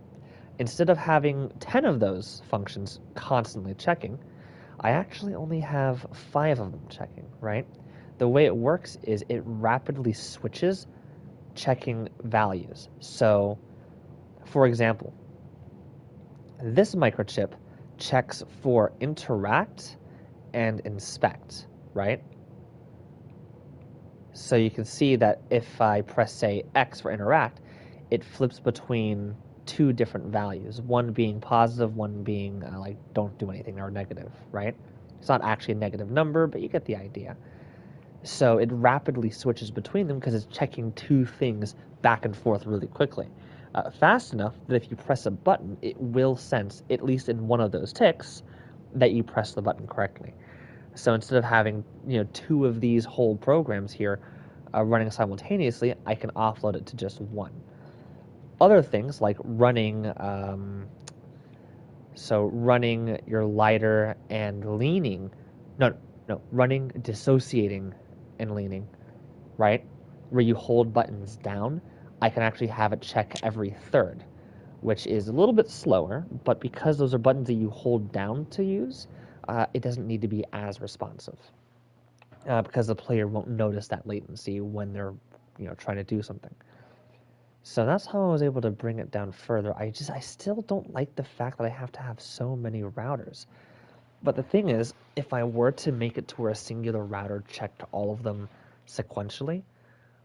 Instead of having 10 of those functions constantly checking, I actually only have 5 of them checking, right? The way it works is it rapidly switches checking values. So, for example, this microchip checks for interact and inspect, right? So you can see that if I press, say, X for interact, it flips between two different values, one being positive, one being like don't do anything, or negative, right? It's not actually a negative number, but you get the idea. So it rapidly switches between them because it's checking two things back and forth really quickly. Fast enough that if you press a button, it will sense, at least in one of those ticks, that you press the button correctly. So instead of having two of these whole programs here running simultaneously, I can offload it to just one. Other things like running your lighter and leaning, running, dissociating, and leaning, right? Where you hold buttons down, I can actually have it check every third, which is a little bit slower, but because those are buttons that you hold down to use, it doesn't need to be as responsive. Because the player won't notice that latency when they're trying to do something. So that's how I was able to bring it down further. I still don't like the fact that I have to have so many routers. But the thing is, if I were to make it to where a singular router checked all of them sequentially,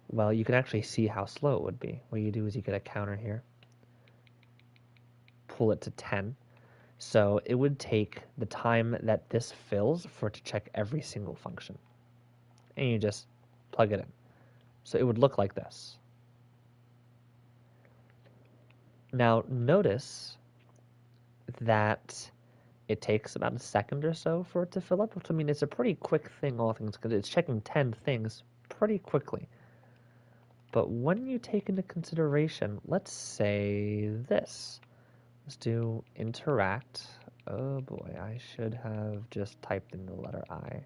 well, you can actually see how slow it would be. What you do is you get a counter here, pull it to 10. So it would take the time that this fills for it to check every single function. and you just plug it in. So it would look like this. Now notice that it takes about a second or so for it to fill up, which I mean it's a pretty quick thing, all things because it's checking 10 things pretty quickly. But when you take into consideration, let's say this. Let's do interact. Oh boy, I should have just typed in the letter I.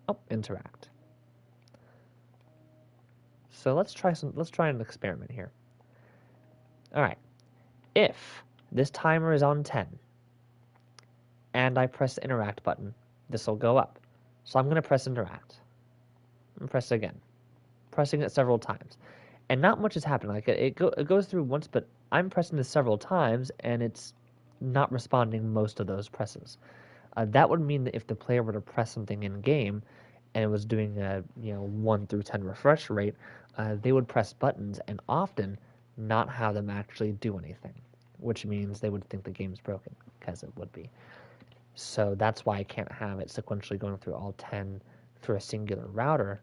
Oh, interact. So let's try an experiment here. All right. If this timer is on 10 and I press the interact button, this will go up. So I'm going to press interact. And press it again. Pressing it several times. And not much is happening. Like it goes through once, but I'm pressing this several times and it's not responding most of those presses. That would mean that if the player were to press something in game and it was doing a 1 through 10 refresh rate, they would press buttons and often not have them actually do anything, which means they would think the game's broken, because it would be. So that's why I can't have it sequentially going through all 10 through a singular router.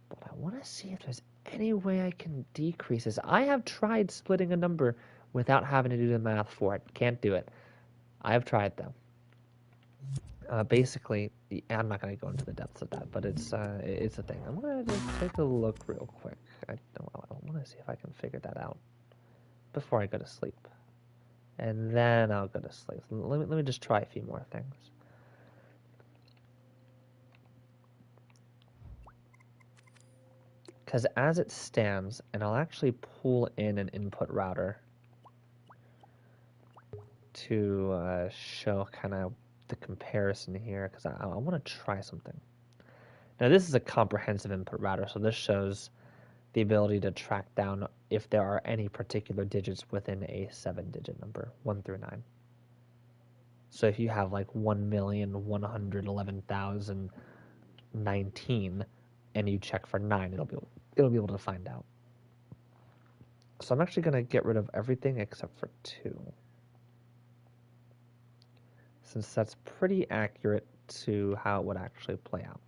But I want to see if there's any way I can decrease this. I have tried splitting a number without having to do the math for it. Can't do it. I have tried, though. Basically, I'm not going to go into the depths of that, but it's a thing. I'm going to just take a look real quick. I want to see if I can figure that out before I go to sleep. And then I'll go to sleep. Let me just try a few more things. Because as it stands, and I'll actually pull in an input router to show kind of the comparison here, because I want to try something. Now this is a comprehensive input router, so this shows the ability to track down if there are any particular digits within a 7-digit number, 1 through 9. So if you have like 1,111,019 and you check for 9, it'll be able to find out. So I'm actually going to get rid of everything except for 2. Since that's pretty accurate to how it would actually play out.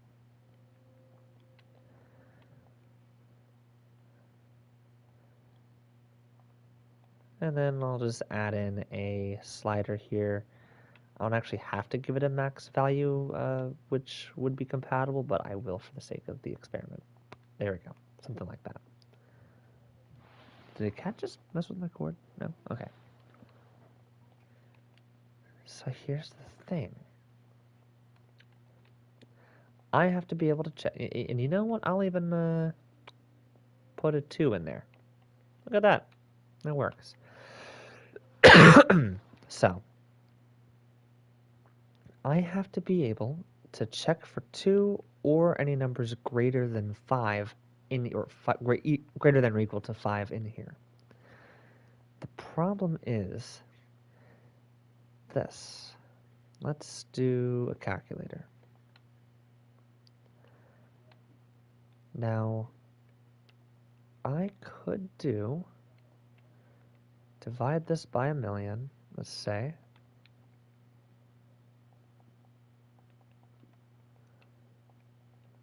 And then I'll just add in a slider here. I don't actually have to give it a max value, which would be compatible, but I will for the sake of the experiment. There we go. Something like that. Did the cat just mess with my cord? No? Okay. So here's the thing. I have to be able to check. And you know what? I'll even put a 2 in there. Look at that. That works. So I have to be able to check for 2 or any numbers greater than 5 greater than or equal to 5 in here. The problem is this. Let's do a calculator. Now, I could divide this by 1,000,000, let's say.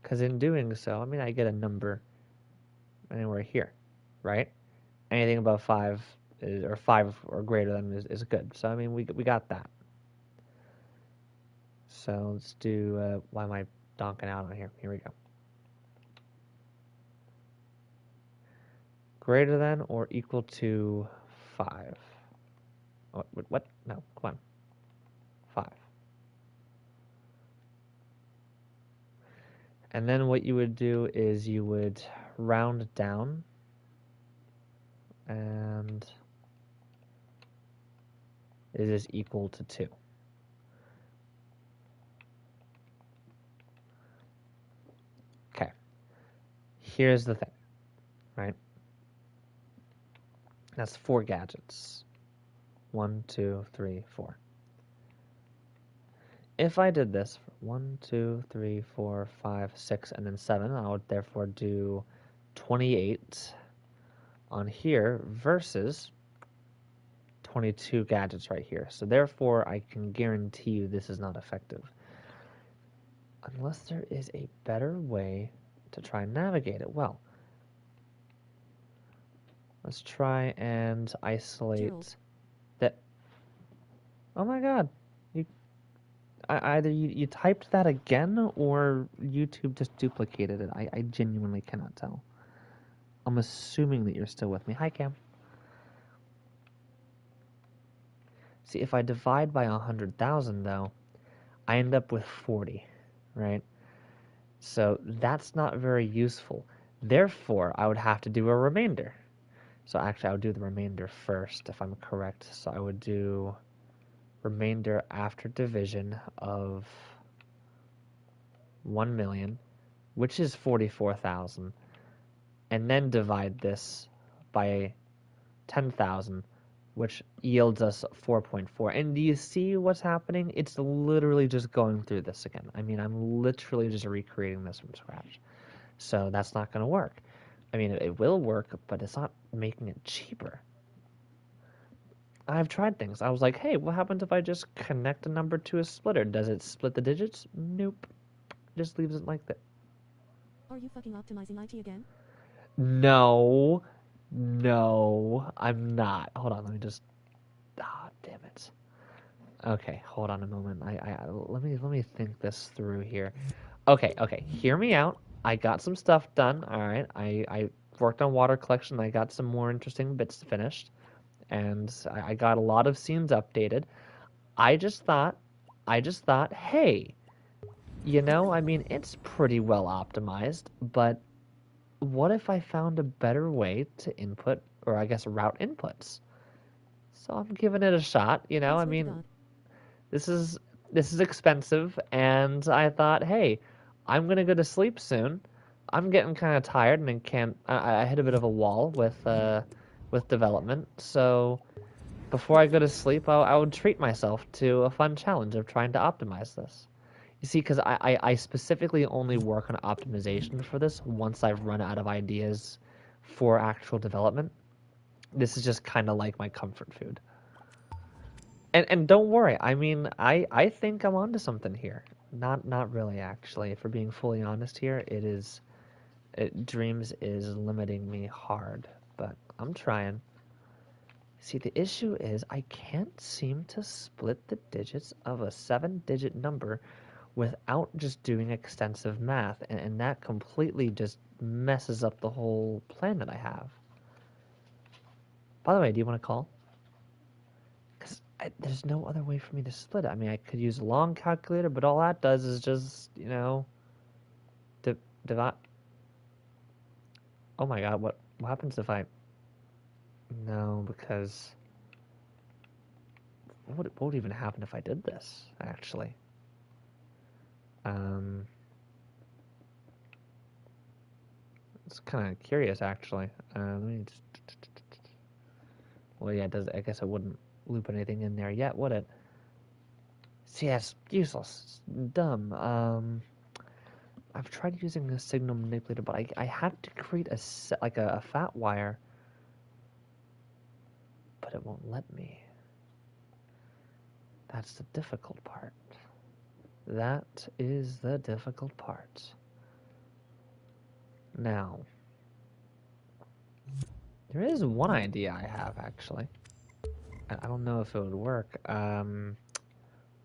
Because in doing so, I mean, I get a number anywhere here, right? Anything above 5 or 5 or greater than is good. So, I mean, we got that. So, let's do, why am I donking out on here? Here we go. Greater than or equal to 5. What? No, come on. 5. And then what you would do is you would round down and is this equal to 2? Okay. Here's the thing, right? That's 4 gadgets. 1, 2, 3, 4. If I did this for 1, 2, 3, 4, 5, 6, and then 7, I would therefore do 28 on here versus 22 gadgets right here. So therefore, I can guarantee you this is not effective. Unless there is a better way to try and navigate it. Well, let's try and isolate Gerald. that. Oh my god. You either you typed that again or YouTube just duplicated it. I genuinely cannot tell. I'm assuming that you're still with me. Hi, Cam. See, if I divide by 100,000, though, I end up with 40, right? So that's not very useful. Therefore, I would have to do a remainder. So actually, I would do the remainder first, if I'm correct. So I would do remainder after division of 1 million, which is 44,000, and then divide this by 10,000, which yields us 4.4. And do you see what's happening? It's literally just going through this again. I mean, I'm literally just recreating this from scratch. So that's not going to work. I mean, it will work, but it's not making it cheaper. I've tried things. I was like, hey, what happens if I just connect a number to a splitter? Does it split the digits? Nope. Just leaves it like that. Are you fucking optimizing IT again? No. No, I'm not. Hold on, let me just. Ah, damn it. Okay, hold on a moment. Let me think this through here. Okay. Hear me out. I got some stuff done. All right. I worked on water collection. I got some more interesting bits finished, and I got a lot of scenes updated. I just thought, hey, I mean, it's pretty well optimized, but what if I found a better way to input, or I guess route inputs? So I'm giving it a shot. I I swear to mean, God. this is expensive, and I thought, hey, I'm gonna go to sleep soon. I'm getting kind of tired and can't. I hit a bit of a wall with development. So before I go to sleep, I would treat myself to a fun challenge of trying to optimize this. You see, because I specifically only work on optimization for this once I've run out of ideas for actual development. This is just kind of like my comfort food. And don't worry, I mean, I think I'm onto something here. Not really, actually. If we're being fully honest here, Dreams is limiting me hard, but I'm trying. See, the issue is I can't seem to split the digits of a 7-digit number without just doing extensive math, and that completely just messes up the whole plan that I have. By the way, do you want to call? Because there's no other way for me to split it. I mean, I could use a long calculator, but all that does is just, divide. Oh my god, what happens if I... No, because... what would even happen if I did this, actually? Um, it's kind of curious, actually. Let me just... Well, yeah, I guess it wouldn't loop anything in there yet, would it? See, that's useless. It's dumb. I've tried using a signal manipulator, but I had to create a fat wire, but it won't let me. That's the difficult part. That is the difficult part. Now, there is one idea I have, actually. I don't know if it would work.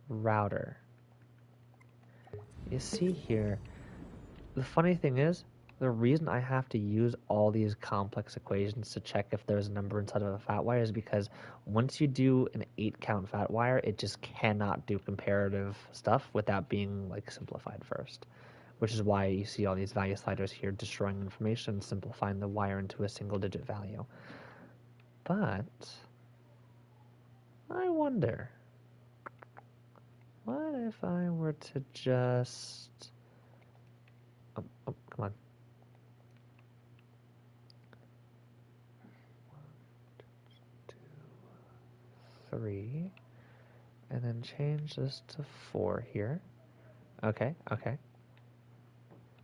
Router. You see here, the funny thing is, the reason I have to use all these complex equations to check if there's a number inside of a fat wire is because once you do an 8-count fat wire, it just cannot do comparative stuff without being like simplified first. Which is why you see all these value sliders here destroying information, simplifying the wire into a single digit value. But I wonder, what if I were to just... oh, come on. 3, and then change this to 4 here. Okay.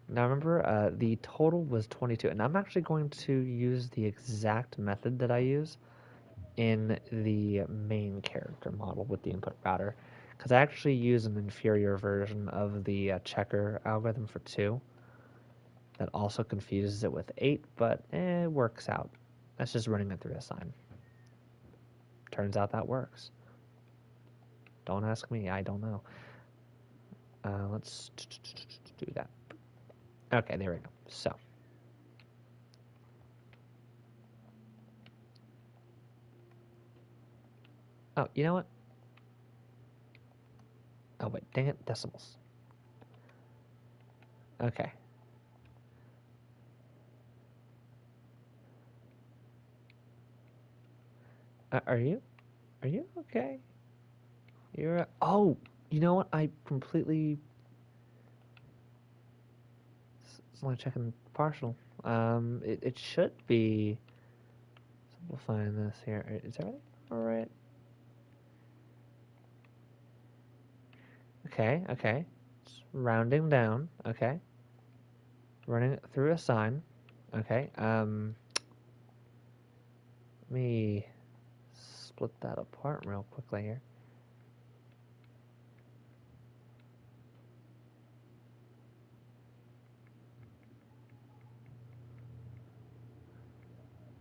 Now remember, the total was 22, and I'm actually going to use the exact method that I use in the main character model with the input router, because I actually use an inferior version of the checker algorithm for 2 that also confuses it with 8, but it works out. That's just running it through a sign. Turns out that works. Don't ask me, I don't know. Let's do that. Okay, there we go. So. Oh, you know what? Oh, wait, dang it, decimals. Okay. Are you okay? You're, oh, you know what? I completely, it's only checking partial. It should be simplifying this here. Is everything all right? Okay. It's rounding down. Okay. Running it through a sign. Okay. Let me split that apart real quickly here.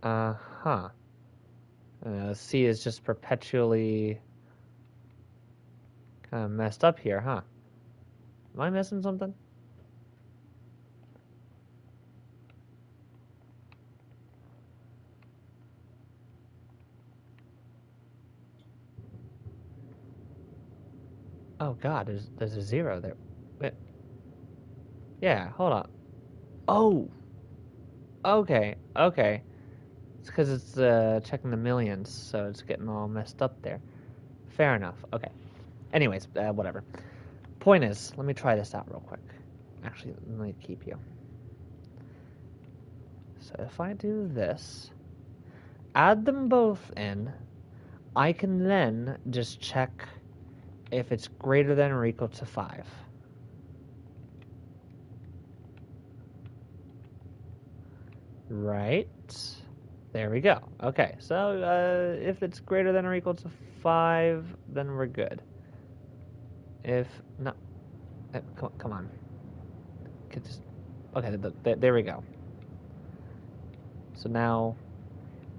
Uh-huh. C is just perpetually kind of messed up here, huh? Am I missing something? Oh God, there's a 0 there. Wait. Yeah, hold on. Oh, okay. It's because it's checking the millions, so it's getting all messed up there. Fair enough. Okay. Anyways, whatever. Point is, let me try this out real quick. Actually, let me keep you. So if I do this, add them both in, I can then just check if it's greater than or equal to 5. Right? There we go. Okay, so if it's greater than or equal to 5, then we're good. If not, come on. Okay, there we go. So now,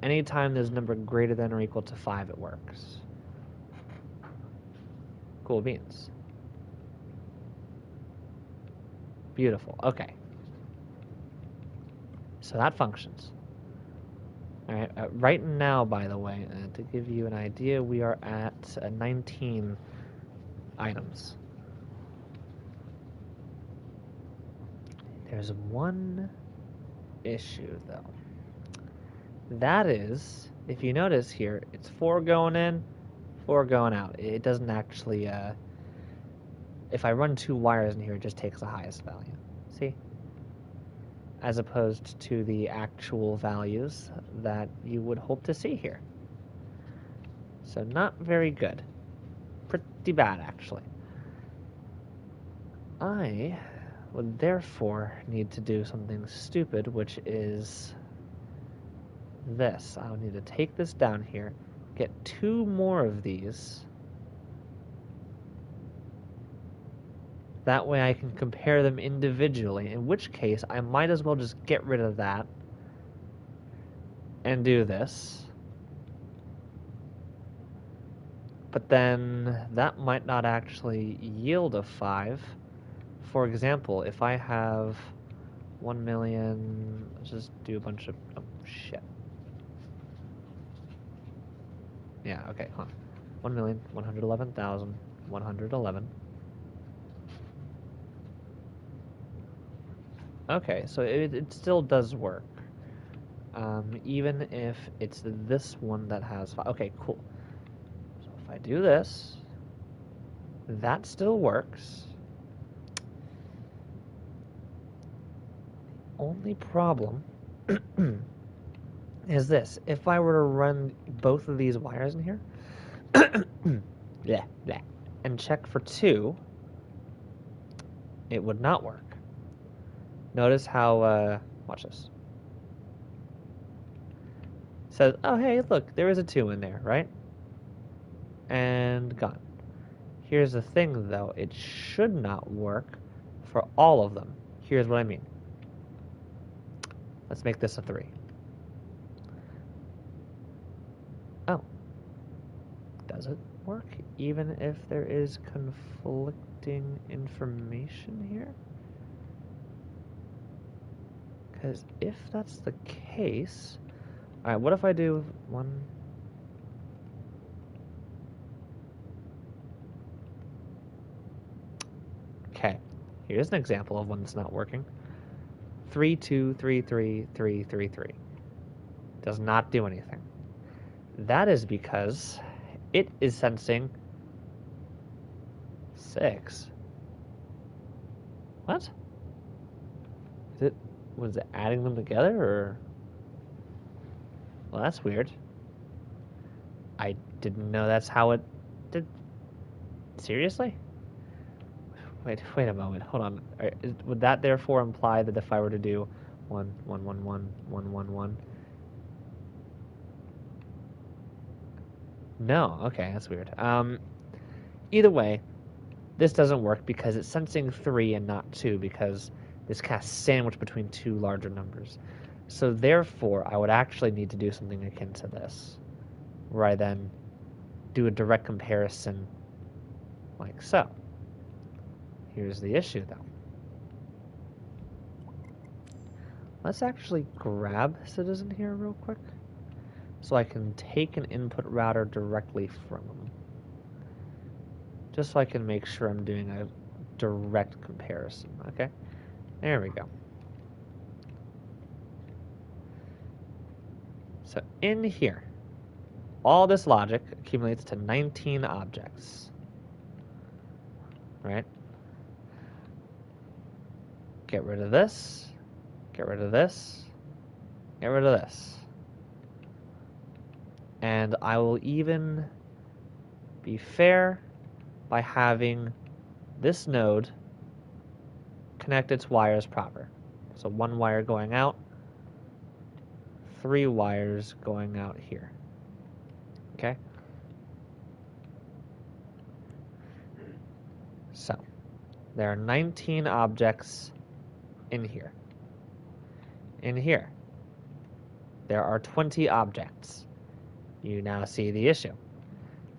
anytime there's a number greater than or equal to 5, it works. Cool beans. Beautiful. Okay. So that functions. All right. Right now, by the way, to give you an idea, we are at 19 items. There's one issue, though. That is, if you notice here, it's 4 going in, 4 going out. It doesn't actually, if I run 2 wires in here, it just takes the highest value. See? As opposed to the actual values that you would hope to see here. So not very good. Pretty bad, actually. I would therefore need to do something stupid, which is this. I would need to take this down here, get 2 more of these. That way I can compare them individually, in which case I might as well just get rid of that and do this. But then that might not actually yield a 5. For example, if I have 1 million, let's just do a bunch of, oh shit. Yeah, okay, 1,111,111. Okay, so it still does work. Even if it's this one that has 5. Okay, cool. So if I do this, that still works. Only problem is this. If I were to run both of these wires in here, blah, blah, and check for 2, it would not work. Notice how, watch this. It says, oh hey, look, there is a 2 in there, right? And gone. Here's the thing, though. It should not work for all of them. Here's what I mean. Let's make this a 3. Oh. Does it work even if there is conflicting information here? Because if that's the case... Alright, what if I do 1... Okay, here's an example of one that's not working. 3, 2, 3, 3, 3, 3, 3. Does not do anything. That is because it is sensing 6. What? Was it adding them together, or? Well, that's weird. I didn't know that's how it did. Seriously? Wait a moment. Hold on. Would that therefore imply that if I were to do 1, 1, 1, 1, 1, 1, 1? No. Okay, that's weird. Either way, this doesn't work because it's sensing 3 and not 2 because this casts sandwich between two larger numbers. So therefore, I would actually need to do something akin to this, where I then do a direct comparison like so. Here's the issue, though. Let's actually grab Citizen here real quick, so I can take an input router directly from them. Just so I can make sure I'm doing a direct comparison, okay? There we go. So in here, all this logic accumulates to 19 objects, right? Get rid of this, get rid of this, get rid of this. And I will even be fair by having this node connect its wires proper. So 1 wire going out, 3 wires going out here. Okay? So, there are 19 objects in here. In here, there are 20 objects. You now see the issue.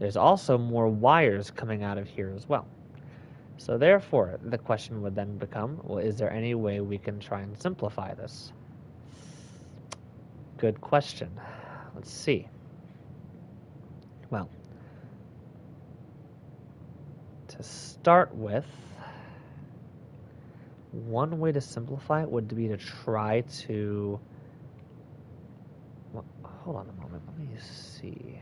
There's also more wires coming out of here as well. So therefore, the question would then become, well, is there any way we can try and simplify this? Good question. Let's see. Well, to start with, one way to simplify it would be to try to... Well, hold on a moment. Let me see.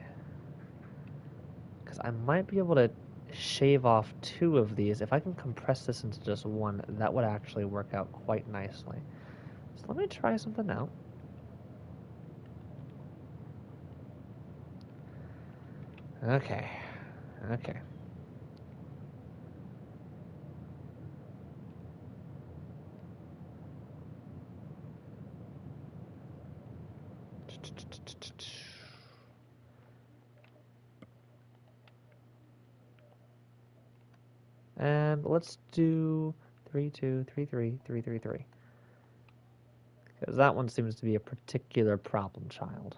Because I might be able to shave off 2 of these. If I can compress this into just 1, that would actually work out quite nicely. So let me try something out. Okay. Okay. And let's do 3, 2, 3, 3, 3, 3, 3. Because that one seems to be a particular problem child.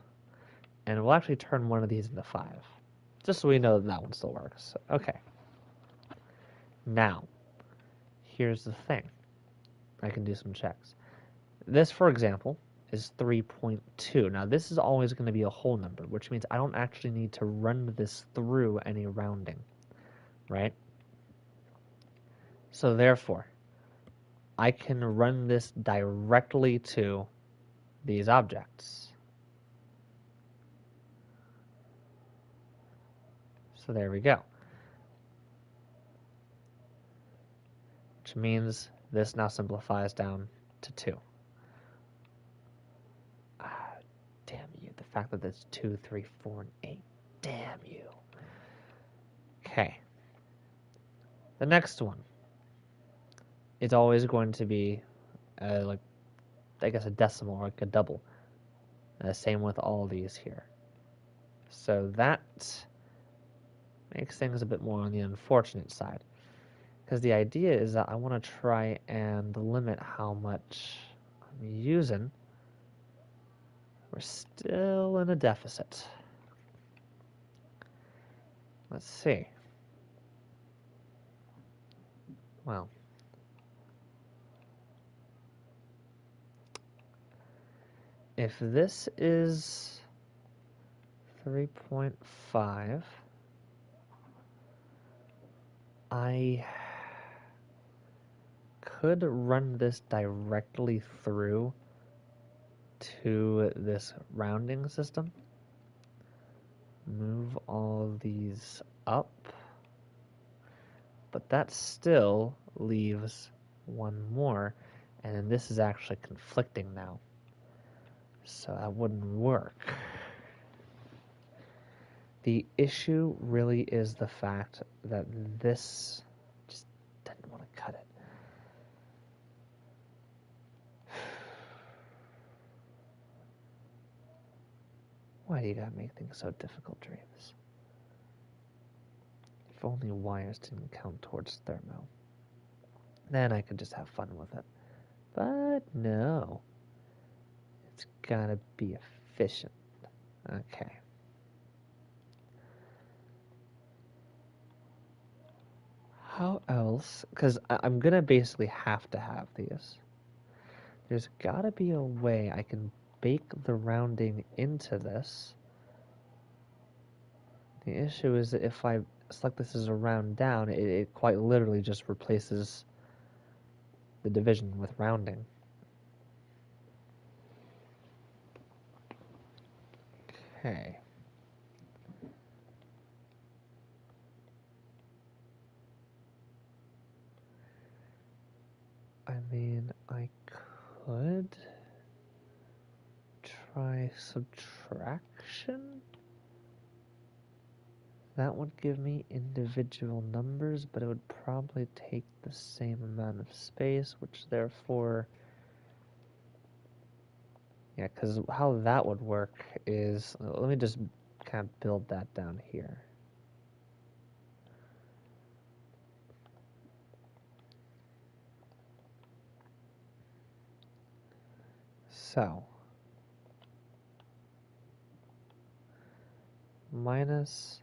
And we'll actually turn one of these into 5. Just so we know that one still works. Okay. Now, here's the thing. I can do some checks. This, for example, is 3.2. Now, this is always going to be a whole number, which means I don't actually need to run this through any rounding, right? So therefore, I can run this directly to these objects. So there we go. Which means this now simplifies down to 2. Damn you. The fact that it's 2, 3, 4, and 8. Damn you. Okay. The next one is always going to be, like, I guess a decimal, or like a double. Same with all these here. So that makes things a bit more on the unfortunate side. Because the idea is that I want to try and limit how much I'm using. We're still in a deficit. Let's see. Well, if this is 3.5, I could run this directly through to this rounding system. Move all these up. But that still leaves one more, and then this is actually conflicting now. So that wouldn't work. The issue really is the fact that this just didn't want to cut it. Why do you gotta make things so difficult, Dreams? If only wires didn't count towards thermo. Then I could just have fun with it. But no. It's gotta be efficient. Okay. How else? Because I'm gonna basically have to have these. There's gotta be a way I can bake the rounding into this. The issue is that if I select this as a round down, it quite literally just replaces the division with rounding. Okay. I mean, I could try subtraction. That would give me individual numbers, but it would probably take the same amount of space, which therefore... Yeah, because how that would work is... Let me just kind of build that down here. So... minus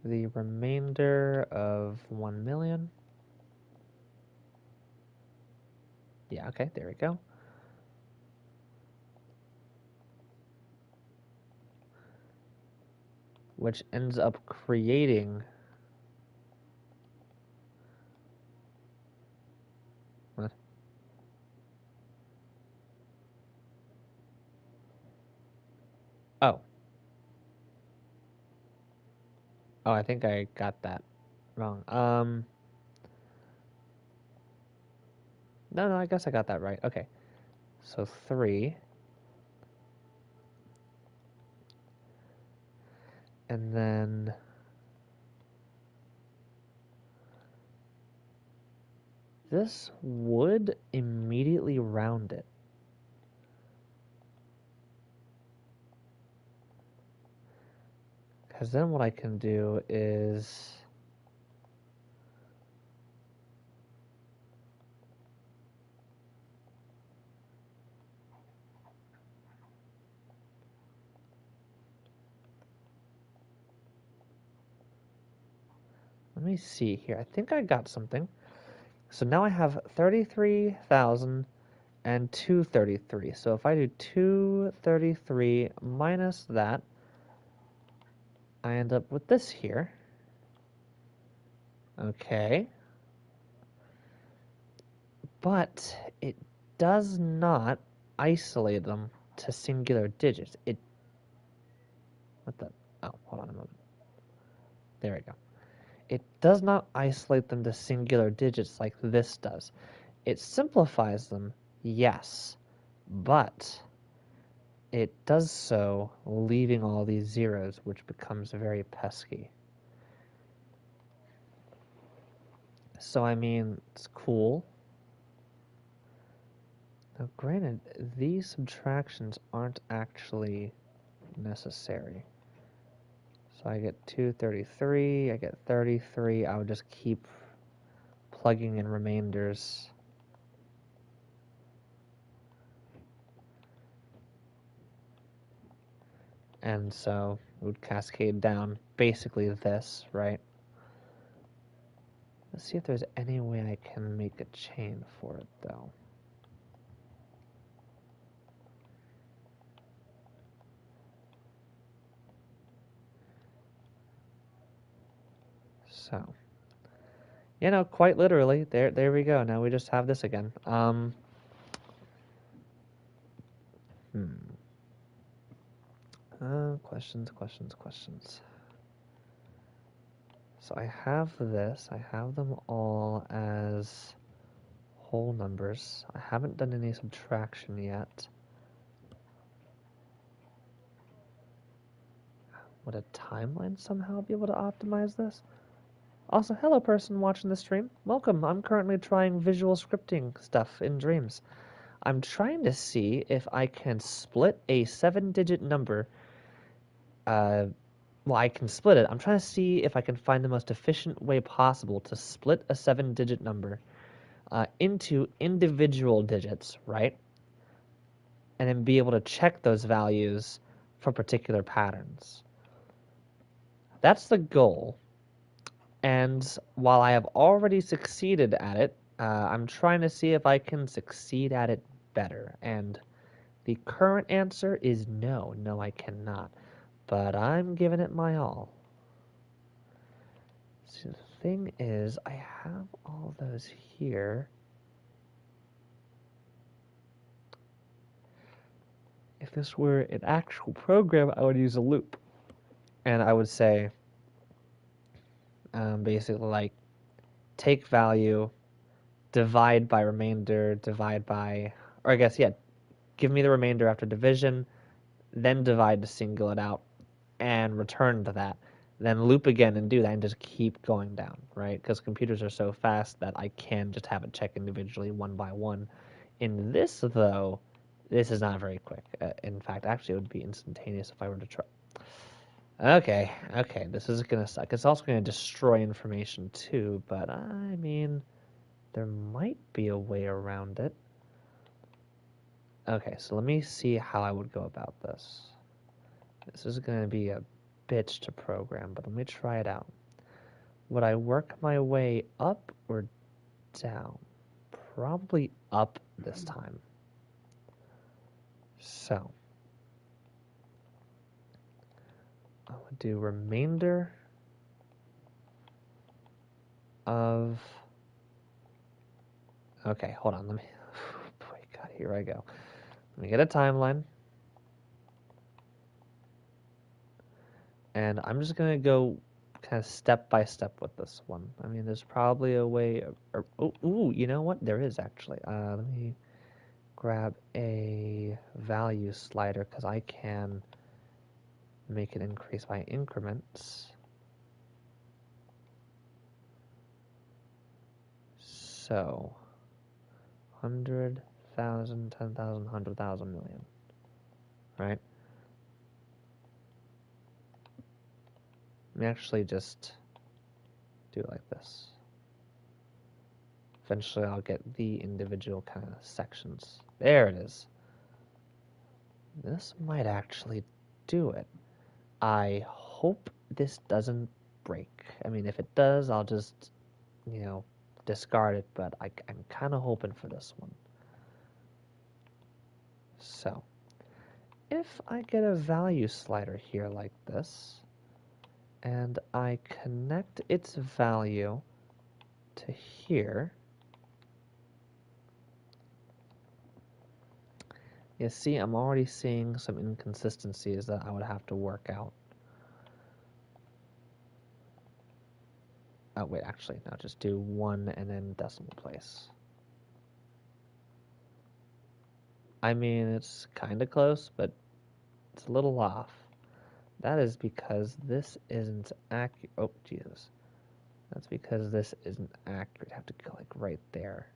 the remainder of 1 million. Yeah, okay, there we go. Which ends up creating... What? Oh. Oh, I think I got that wrong. No, I guess I got that right. Okay. So 3. And then... this would immediately round it. Because then what I can do is... Let me see here. I think I got something. So now I have 33,000 and 233. So if I do 233 minus that, I end up with this here. Okay. But it does not isolate them to singular digits. What the? Oh, hold on a moment. There we go. It does not isolate them to singular digits like this does. It simplifies them, yes, but it does so leaving all these zeros, which becomes very pesky. So, I mean, it's cool. Now, granted, these subtractions aren't actually necessary. So I get 233, I get 33. I would just keep plugging in remainders. And so it would cascade down basically this, right? Let's see if there's any way I can make a chain for it, though. So, you know, quite literally, there we go. Now we just have this again. Questions. So I have this. I have them all as whole numbers. I haven't done any subtraction yet. Would a timeline somehow be able to optimize this? Also, hello person watching the stream. Welcome. I'm currently trying visual scripting stuff in Dreams. I'm trying to see if I can split a 7-digit number. Well, I can split it. I'm trying to see if I can find the most efficient way possible to split a 7-digit number into individual digits, right? And then be able to check those values for particular patterns. That's the goal. And while I have already succeeded at it, I'm trying to see if I can succeed at it better. And the current answer is no. No, I cannot. But I'm giving it my all. So the thing is, I have all those here. If this were an actual program, I would use a loop. And I would say, basically, like, take value, divide by remainder, divide by, or I guess, yeah, give me the remainder after division, then divide to single it out, and return to that. Then loop again and do that and just keep going down, right? Because computers are so fast that I can just have it check individually one by one. In this, though, this is not very quick. In fact, actually, it would be instantaneous if I were to try. Okay, this is going to suck. It's also going to destroy information too, but I mean, there might be a way around it. Okay, so let me see how I would go about this. This is going to be a bitch to program, but let me try it out. Would I work my way up or down? Probably up this time. So, I would do remainder of... Okay, hold on, let me... Boy, God, here I go. Let me get a timeline. And I'm just going to go kind of step by step with this one. I mean, there's probably a way... ooh, you know what? There is, actually. Let me grab a value slider, because I can make it increase by increments. So, 100,000, 10,000, 100,000, million, right? Let me actually just do it like this. Eventually I'll get the individual kind of sections. There it is. This might actually do it. I hope this doesn't break. I mean, if it does, I'll just, you know, discard it, but I'm kind of hoping for this one. So, if I get a value slider here like this, and I connect its value to here, you see I'm already seeing some inconsistencies that I would have to work out. Oh, wait, actually, no, just do 1 and then decimal place. I mean, it's kind of close, but it's a little off. That is because this isn't accurate. Oh, Jesus. That's because this isn't accurate. I have to go, like, right there.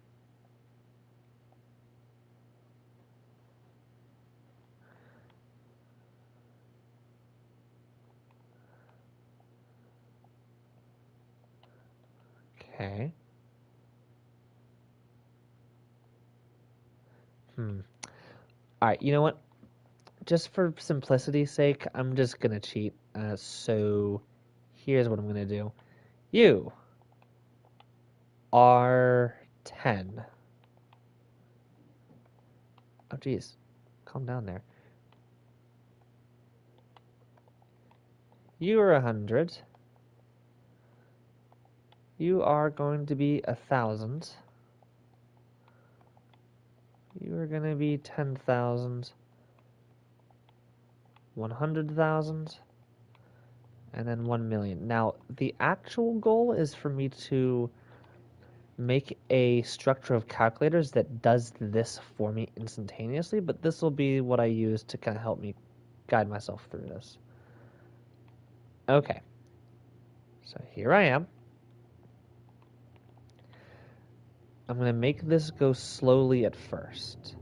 Okay. Alright, you know what? Just for simplicity's sake, I'm just gonna cheat. So here's what I'm gonna do. You are 10. Oh, geez. Calm down there. You are 100. You are going to be 1,000. You are going to be 10,000. 100,000. And then 1,000,000. Now, the actual goal is for me to make a structure of calculators that does this for me instantaneously, but this will be what I use to kind of help me guide myself through this. Okay. So here I am. I'm going to make this go slowly at first.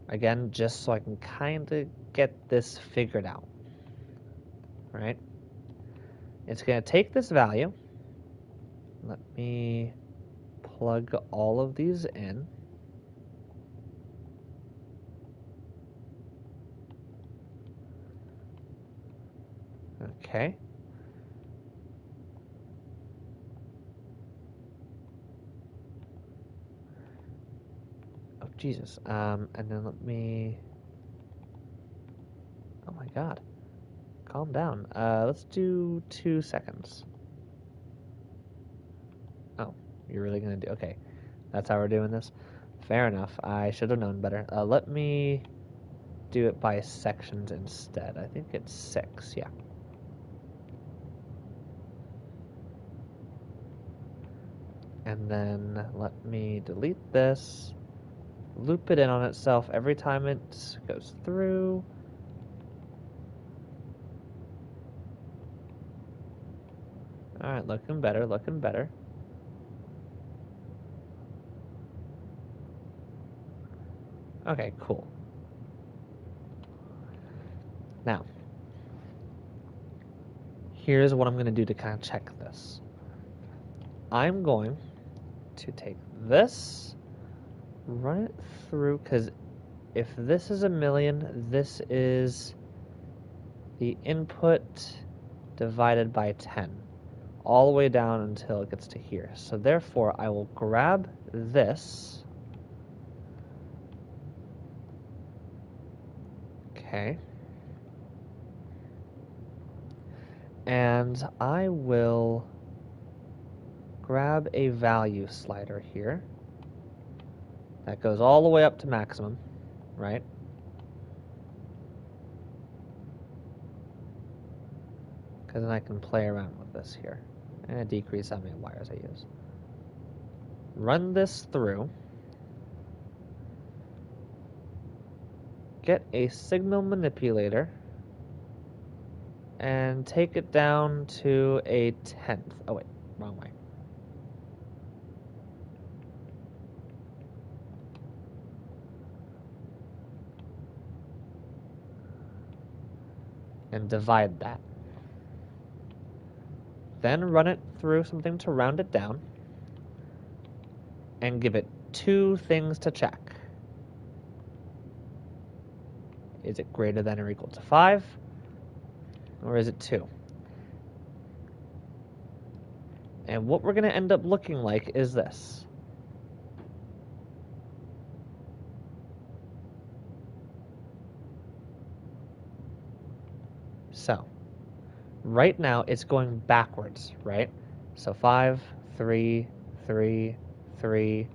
Again, just so I can kind of get this figured out. Right? It's going to take this value. Let me plug all of these in. Okay. Oh, Jesus. And then let me... Oh my god. Calm down. Let's do 2 seconds. Oh, you're really gonna do... Okay. That's how we're doing this? Fair enough. I should have known better. Let me do it by sections instead. I think it's 6, yeah. And then let me delete this. Loop it in on itself every time it goes through. Alright, looking better, looking better. Okay, cool. Now, here's what I'm going to do to kind of check this. I'm going to take this, run it through, because if this is 1,000,000, this is the input divided by 10, all the way down until it gets to here. So therefore, I will grab this. Okay. And I will grab a value slider here. That goes all the way up to maximum, right? Because then I can play around with this here. And decrease how many wires I use. Run this through. Get a signal manipulator. And take it down to a 1/10. Oh wait, wrong way. And divide that. Then run it through something to round it down. And give it 2 things to check. Is it greater than or equal to 5? Or is it 2? And what we're going to end up looking like is this. So, right now it's going backwards, right? So 5, 3, 3, 3,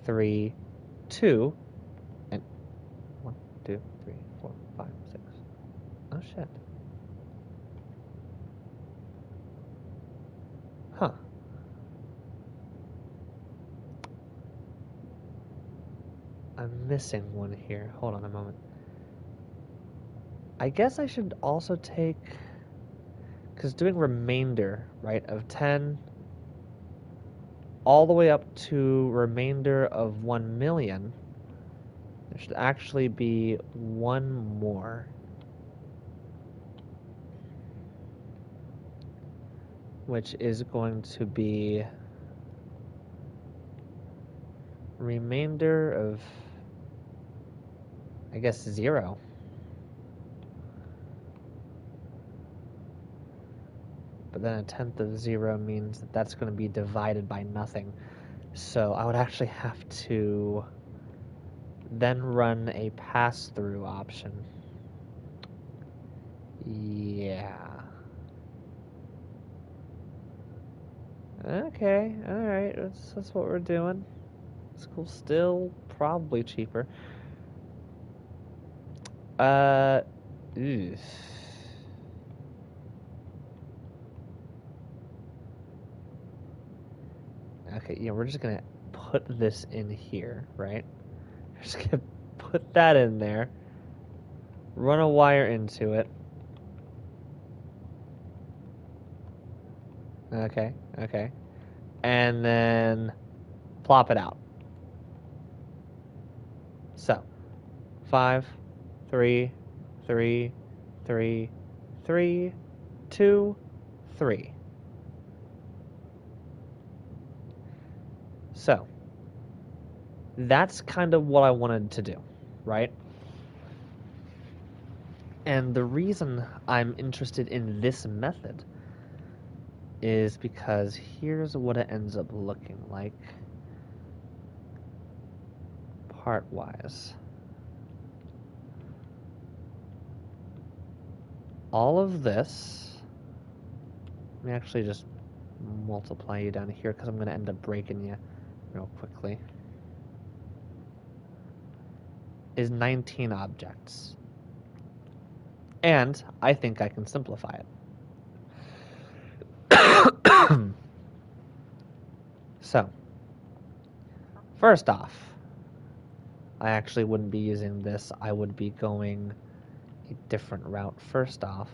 3, 2, and 1, 2, 3, 4, 5, 6. Oh shit. Huh. I'm missing one here. Hold on a moment. I guess I should also take... Because doing remainder, right, of 10 all the way up to remainder of 1,000,000, there should actually be one more. Which is going to be remainder of, I guess, 0. But then a tenth of 0 means that that's going to be divided by nothing. So I would actually have to then run a pass-through option. Yeah. Okay, alright, that's what we're doing. School's still probably cheaper. Oof. Okay, yeah, we're just gonna put this in here, right? We're just gonna put that in there, run a wire into it. Okay, okay. And then plop it out. So, 5, 3, 3, 3, 3, 2, 3. So, that's kind of what I wanted to do, right? And the reason I'm interested in this method is because here's what it ends up looking like part-wise. All of this, let me actually just multiply you down here because I'm going to end up breaking you real quickly, is 19 objects. And I think I can simplify it. So, first off, I actually wouldn't be using this. I would be going a different route first off.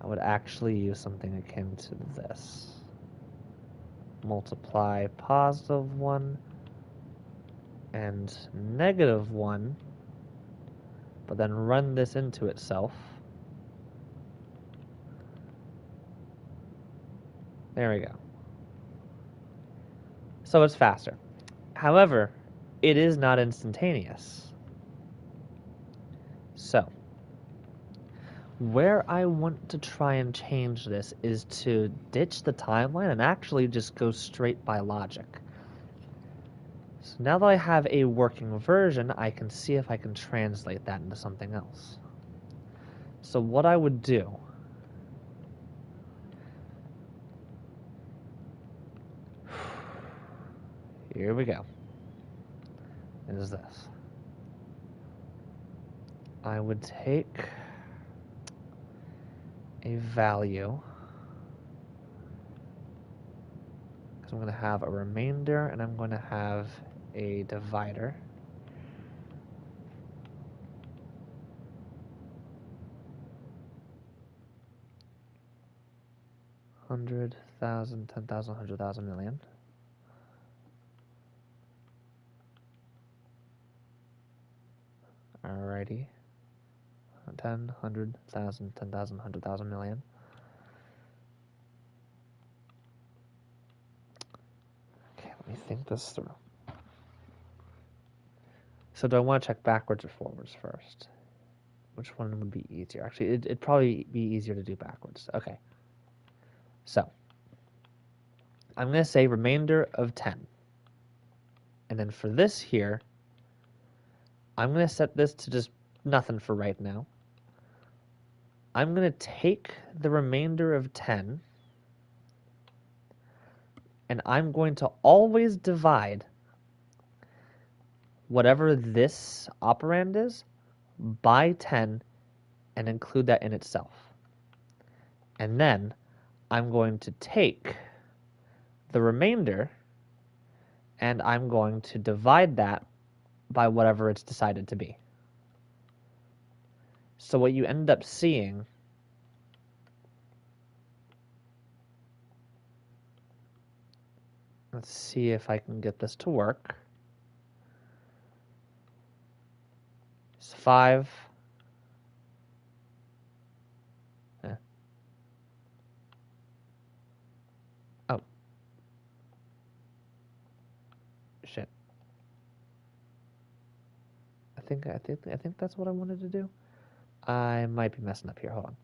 I would actually use something akin to this. Multiply +1 and -1, but then run this into itself. There we go. So it's faster. However, it is not instantaneous. So, where I want to try and change this is to ditch the timeline and actually just go straight by logic. So now that I have a working version, I can see if I can translate that into something else. So what I would do here we go, is this. I would take a value, because I'm going to have a remainder and I'm going to have a divider. Hundred thousand, 10,000, 100,000, million. Alrighty. 10, 100,000, 10,000, 100,000, million. Okay, let me think this through. So do I want to check backwards or forwards first? Which one would be easier? Actually, it'd probably be easier to do backwards. Okay. So, I'm going to say remainder of 10. And then for this here, I'm going to set this to just nothing for right now. I'm going to take the remainder of 10, and I'm going to always divide whatever this operand is by 10 and include that in itself. And then I'm going to take the remainder and I'm going to divide that by whatever it's decided to be. So what you end up seeing let's see if I can get this to work. It's 5. think that's what I wanted to do. I might be messing up here. Hold on.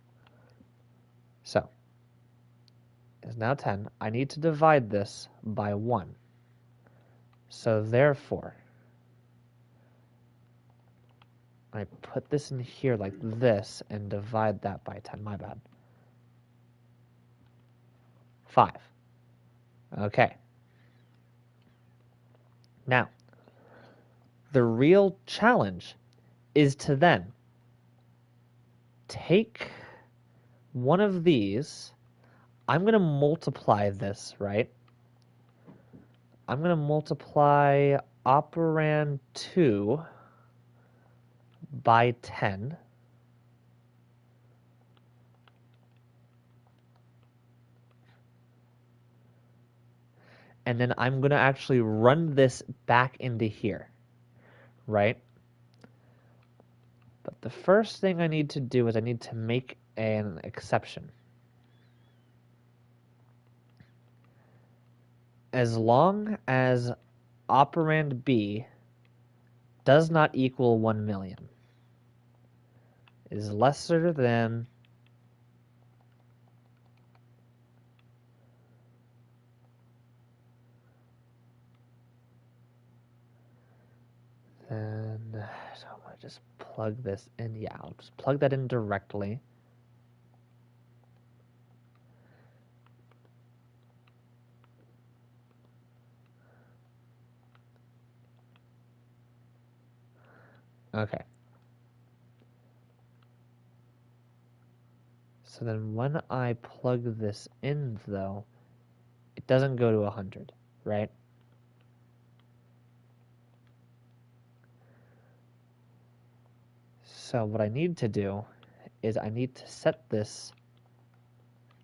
So, it's now 10. I need to divide this by 1. So therefore, I put this in here like this and divide that by 10. My bad. 5. Okay. Now, the real challenge is to then take one of these. I'm going to multiply this, right? I'm going to multiply operand 2 by 10. And then I'm going to actually run this back into here, right? But the first thing I need to do is I need to make an exception. As long as operand B does not equal 1 million, is lesser than then, so I'm going to just plug this in. Yeah, I'll just plug that in directly. Okay. So then when I plug this in, though, it doesn't go to 100, right? So what I need to do is I need to set this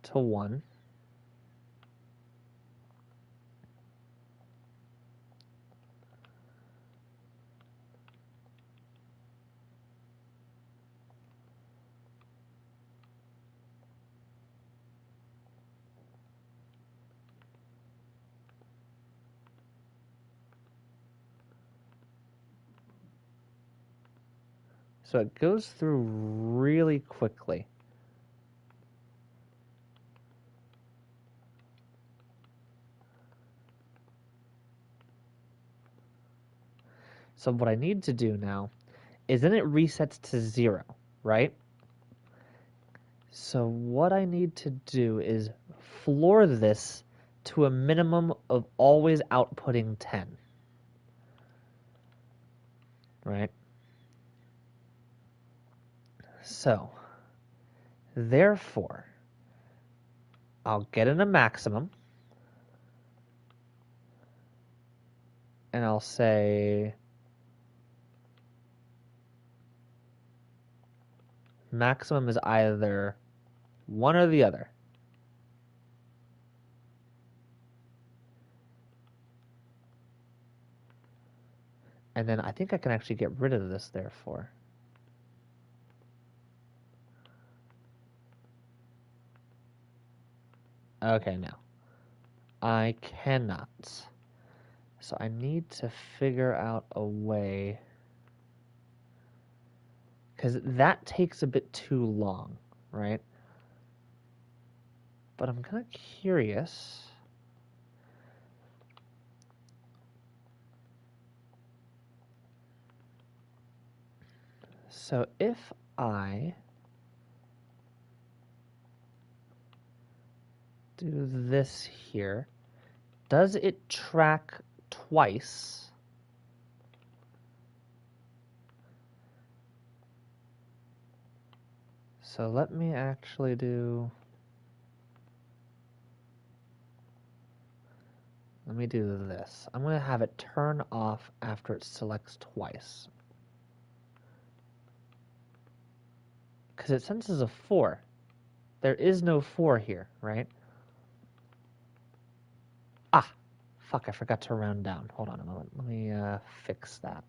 to 1. So it goes through really quickly. So what I need to do now is then it resets to 0, right? So what I need to do is floor this to a minimum of always outputting 10, right? So, therefore, I'll get in a maximum, and I'll say maximum is either one or the other. And then I think I can actually get rid of this, therefore. Okay, no. I cannot. So I need to figure out a way, because that takes a bit too long, right? But I'm kind of curious. So if I do this here, does it track twice? So let me actually do, let me do this. I'm going to have it turn off after it selects twice. Because it senses a 4. There is no 4 here, right? Ah, fuck, I forgot to round down. Hold on a moment. Let me fix that.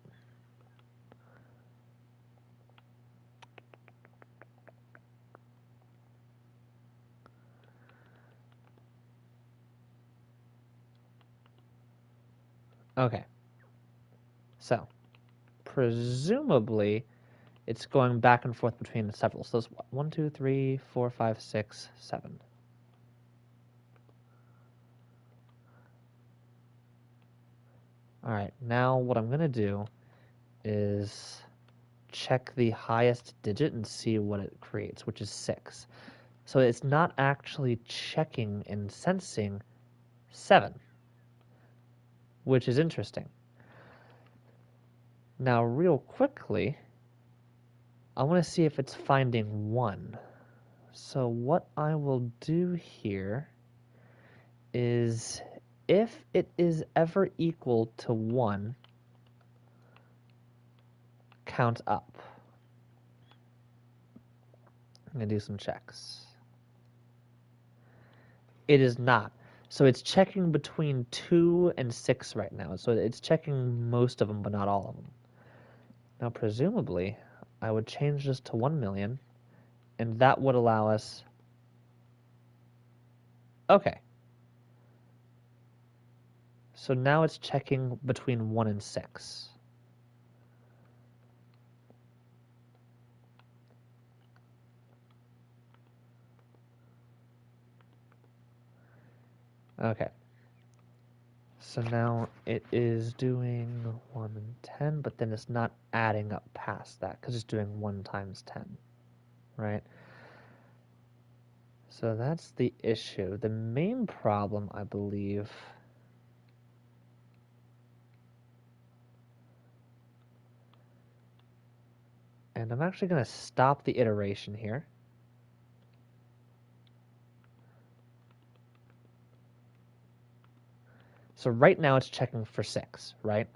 Okay. So, presumably it's going back and forth between several. So it's 1, 2, 3, 4, 5, 6, 7. All right, now what I'm going to do is check the highest digit and see what it creates, which is 6. So it's not actually checking and sensing 7, which is interesting. Now, real quickly, I want to see if it's finding 1. So what I will do here is if it is ever equal to 1, count up. I'm going to do some checks. It is not. So it's checking between 2 and 6 right now. So it's checking most of them, but not all of them. Now, presumably, I would change this to 1 million, and that would allow us... Okay. So now it's checking between 1 and 6. Okay. So now it is doing 1 and 10, but then it's not adding up past that because it's doing 1 times 10, right? So that's the issue. The main problem, I believe, and I'm actually going to stop the iteration here. So right now it's checking for 6, right?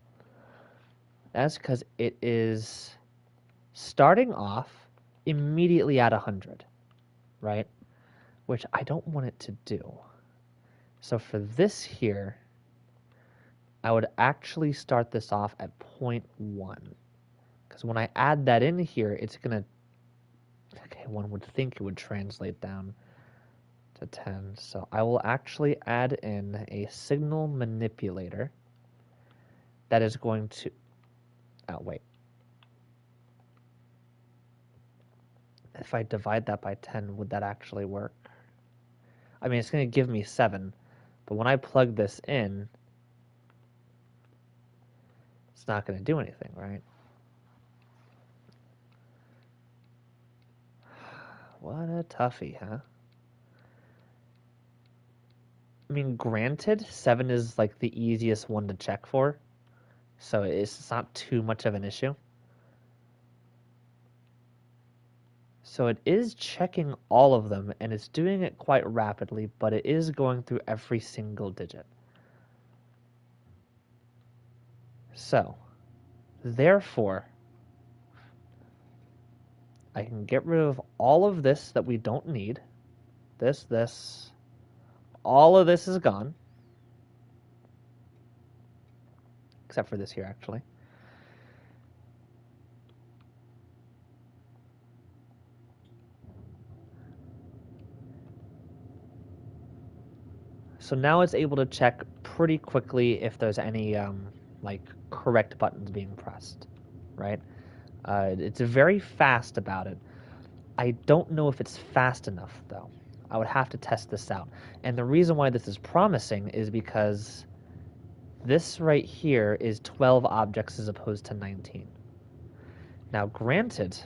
That's because it is starting off immediately at 100, right? Which I don't want it to do. So for this here, I would actually start this off at 0.1. Because when I add that in here, it's going to... Okay, one would think it would translate down to 10. So I will actually add in a signal manipulator that is going to... Oh, wait. If I divide that by 10, would that actually work? I mean, it's going to give me 7, but when I plug this in, it's not going to do anything, right? What a toughie, huh? I mean, granted, 7 is like the easiest one to check for, so it's not too much of an issue. So it is checking all of them, and it's doing it quite rapidly, but it is going through every single digit. So, therefore, I can get rid of all of this that we don't need. This, all of this is gone. Except for this here, actually. So now it's able to check pretty quickly if there's any like correct buttons being pressed, right? It's very fast about it. I don't know if it's fast enough though. I would have to test this out. And the reason why this is promising is because this right here is 12 objects as opposed to 19. Now granted,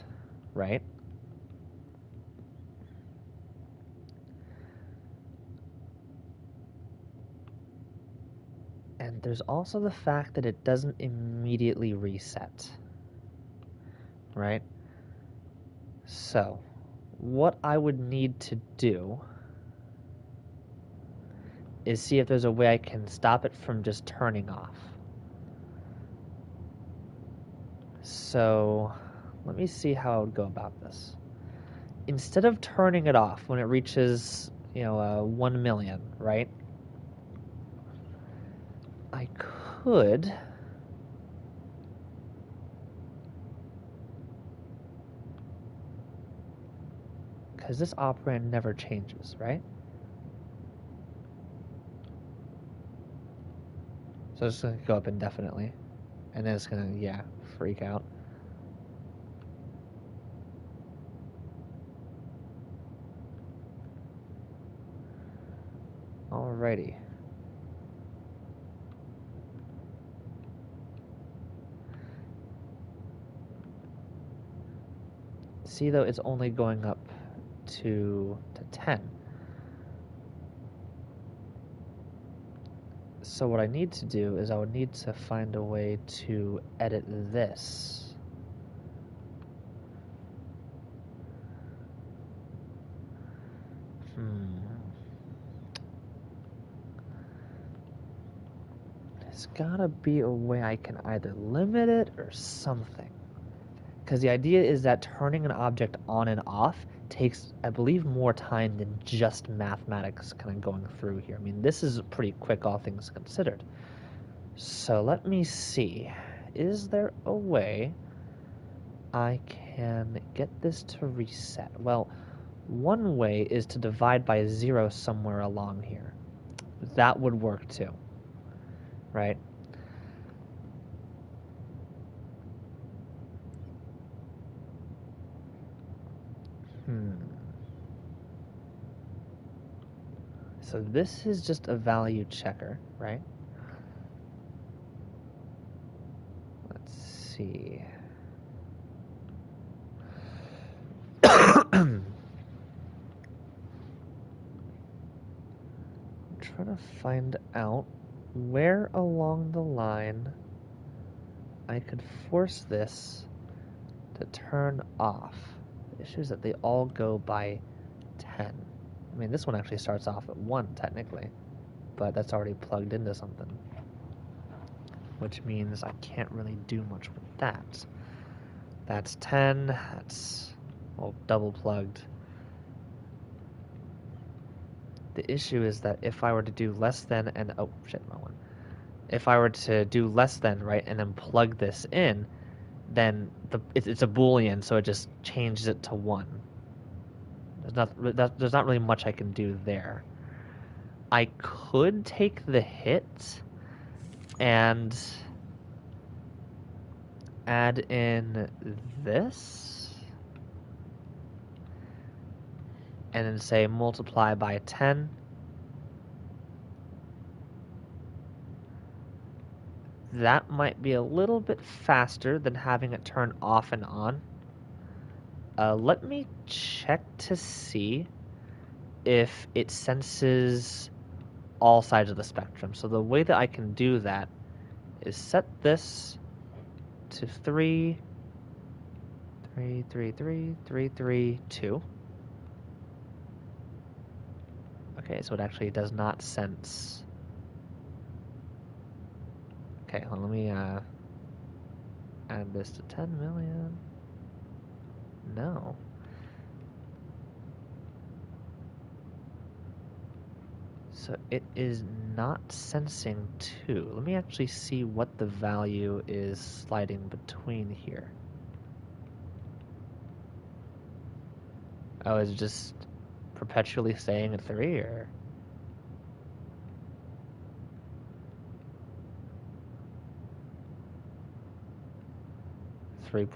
right? And there's also the fact that it doesn't immediately reset, right? So, what I would need to do is see if there's a way I can stop it from just turning off. So, let me see how I would go about this. Instead of turning it off when it reaches, 1 million, right? I could... Because this operand never changes, right? So it's going to go up indefinitely. And then it's going to, freak out. Alrighty. See, though, it's only going up to 10. So what I need to do is I would need to find a way to edit this. There's gotta be a way I can either limit it or something. Because the idea is that turning an object on and off takes, I believe, more time than just mathematics kind of going through here. I mean, this is pretty quick, all things considered. So let me see. Is there a way I can get this to reset? Well, one way is to divide by 0 somewhere along here. That would work too, right? So this is just a value checker, right? Let's see. Trying to find out where along the line I could force this to turn off. The issue is that they all go by 10. I mean, this one actually starts off at 1, technically, but that's already plugged into something, which means I can't really do much with that. That's 10, that's, well, double plugged. The issue is that if I were to do less than and oh shit, wrong one. If I were to do less than, right, and then plug this in, then it's a boolean, so it just changes it to 1. There's not really much I can do there. I could take the hit and add in this and then say multiply by 10. That might be a little bit faster than having it turn off and on. Let me check to see if it senses all sides of the spectrum. So the way that I can do that is set this to 3, 3, 3, 3, 3, 3, 2. Okay, so it actually does not sense. Okay, well, let me add this to 10 million. No. So it is not sensing 2. Let me actually see what the value is sliding between here. Oh, is it just perpetually staying at 3, or?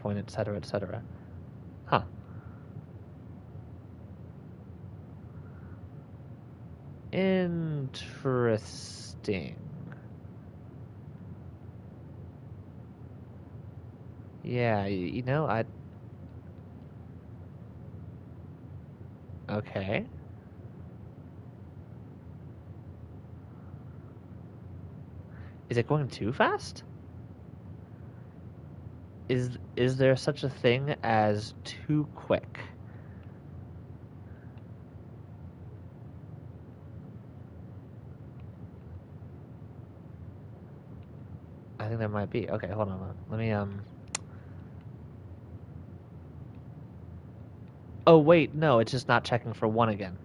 Point, etc., etc. Huh. Interesting. Yeah, you know, okay. Is it going too fast? Is there such a thing as too quick? I think there might be. Okay, hold on. Let me Oh wait, no, it's just not checking for 1 again.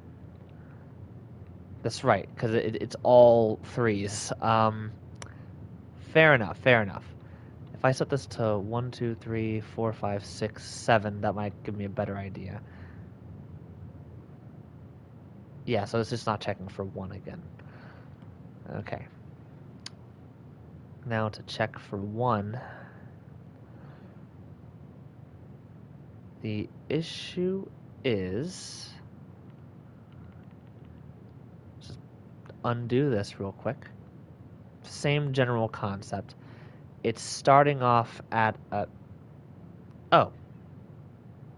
That's right, because it's all 3s. Fair enough, fair enough. If I set this to 1, 2, 3, 4, 5, 6, 7, that might give me a better idea. Yeah, so it's just not checking for 1 again. Okay. Now to check for 1. The issue is... Just undo this real quick. Same general concept. It's starting off at a... Oh.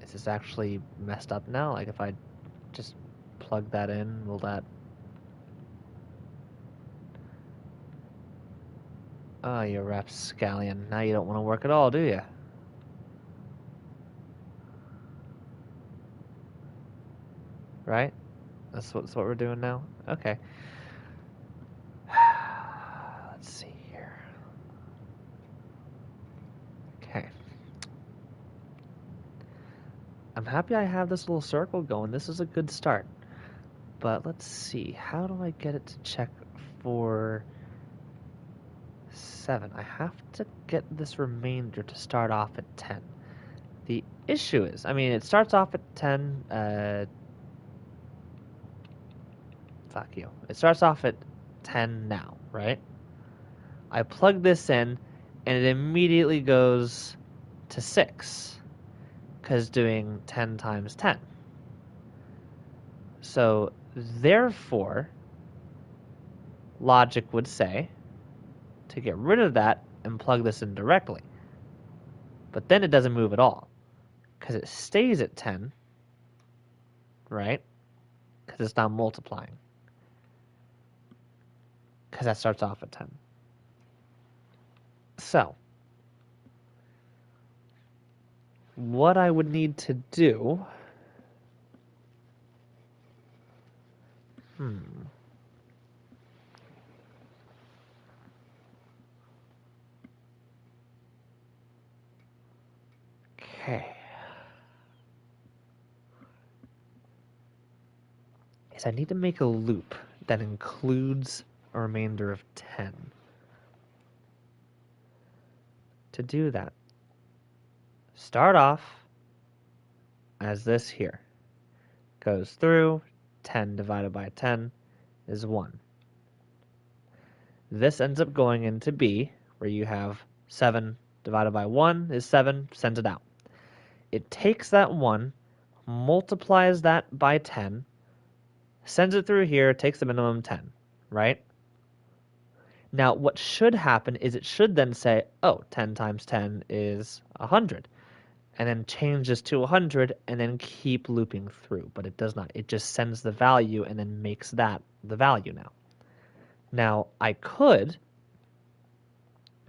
Is this actually messed up now? Like if I just plug that in, will that... Oh, you rapscallion. Now you don't want to work at all, do you? Right? That's what we're doing now? Okay. Let's see here. Okay. I'm happy I have this little circle going. This is a good start. But let's see. How do I get it to check for 7? I have to get this remainder to start off at 10. The issue is, I mean, it starts off at 10. Fuck you. It starts off at 10 now, right? I plug this in, and it immediately goes to 6, because doing 10 times 10. So, therefore, logic would say to get rid of that and plug this in directly. But then it doesn't move at all, because it stays at 10, right? Because it's not multiplying. Because that starts off at 10. So, what I would need to do... Okay. Is I need to make a loop that includes a remainder of 10. To do that, start off as this here. Goes through, 10 divided by 10 is 1. This ends up going into B, where you have 7 divided by 1 is 7, sends it out. It takes that 1, multiplies that by 10, sends it through here, takes the minimum 10, right? Now, what should happen is it should then say, oh, 10 times 10 is 100, and then change this to 100, and then keep looping through. But it does not. It just sends the value and then makes that the value now. Now, I could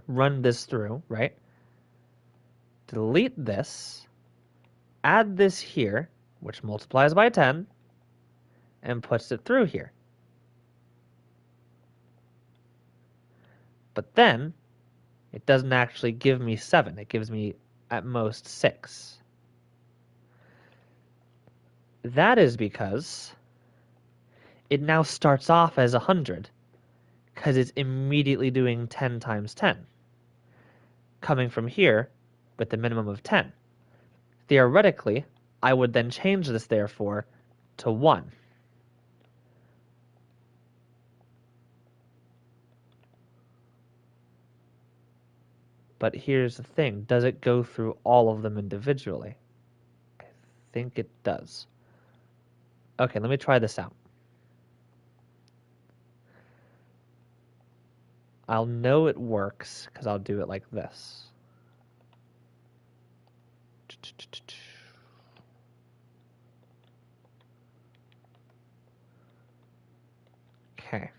run this through, right? Delete this, add this here, which multiplies by 10, and puts it through here. But then, it doesn't actually give me 7. It gives me, at most, 6. That is because it now starts off as 100, because it's immediately doing 10 times 10, coming from here with the minimum of 10. Theoretically, I would then change this, therefore, to 1. But here's the thing. Does it go through all of them individually? I think it does. Okay, let me try this out. I'll know it works because I'll do it like this. Okay.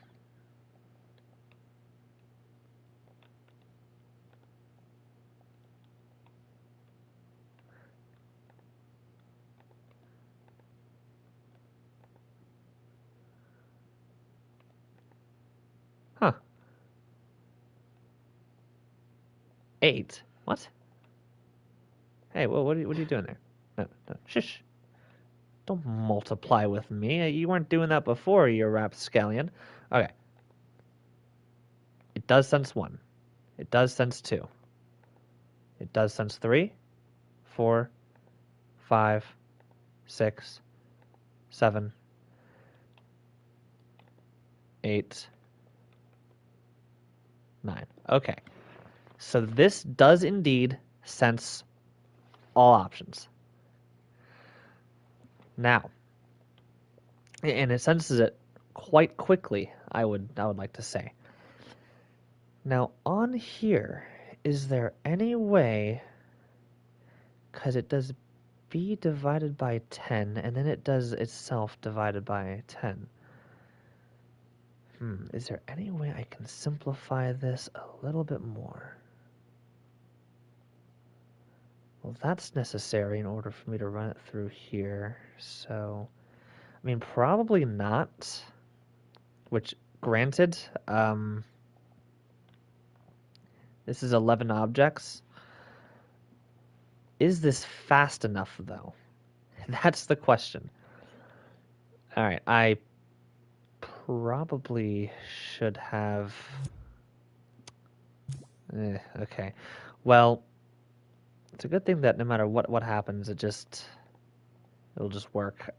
Huh. 8? What? Hey, well, what are you doing there? No, shush. Don't multiply with me. You weren't doing that before, you rapscallion. Okay. It does sense 1. It does sense 2. It does sense 3, 4, 5, 6, 7, 8, 9. Okay. So this does indeed sense all options. Now, and it senses it quite quickly, I would like to say. Now, on here, is there any way, because it does b divided by 10, and then it does itself divided by 10. Is there any way I can simplify this a little bit more? Well, that's necessary in order for me to run it through here. So, I mean, probably not. Which, granted, this is 11 objects. Is this fast enough, though? That's the question. All right, I probably should have... okay. Well, it's a good thing that no matter what happens, it'll just work.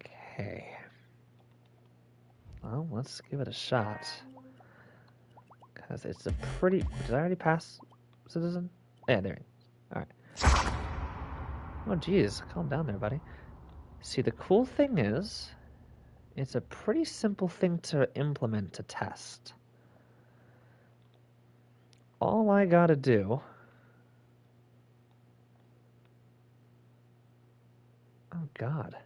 Okay. Well, let's give it a shot. Because it's a pretty... Did I already pass citizen? Yeah, there it is. Alright. Oh, geez. Calm down there, buddy. See, the cool thing is, it's a pretty simple thing to implement to test. All I gotta do... Oh, God.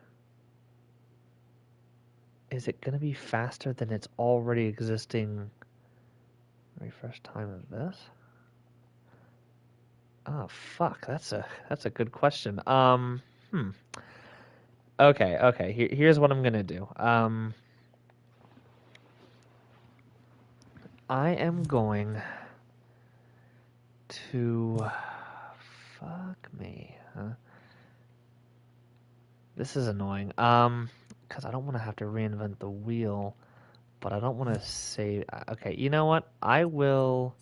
Is it gonna be faster than its already existing refresh time of this? Oh, fuck. That's a good question. Okay. Here's what I'm gonna do. I am going to... Fuck me, huh? This is annoying. Because I don't want to have to reinvent the wheel, but I don't want to save... Okay, you know what? I will...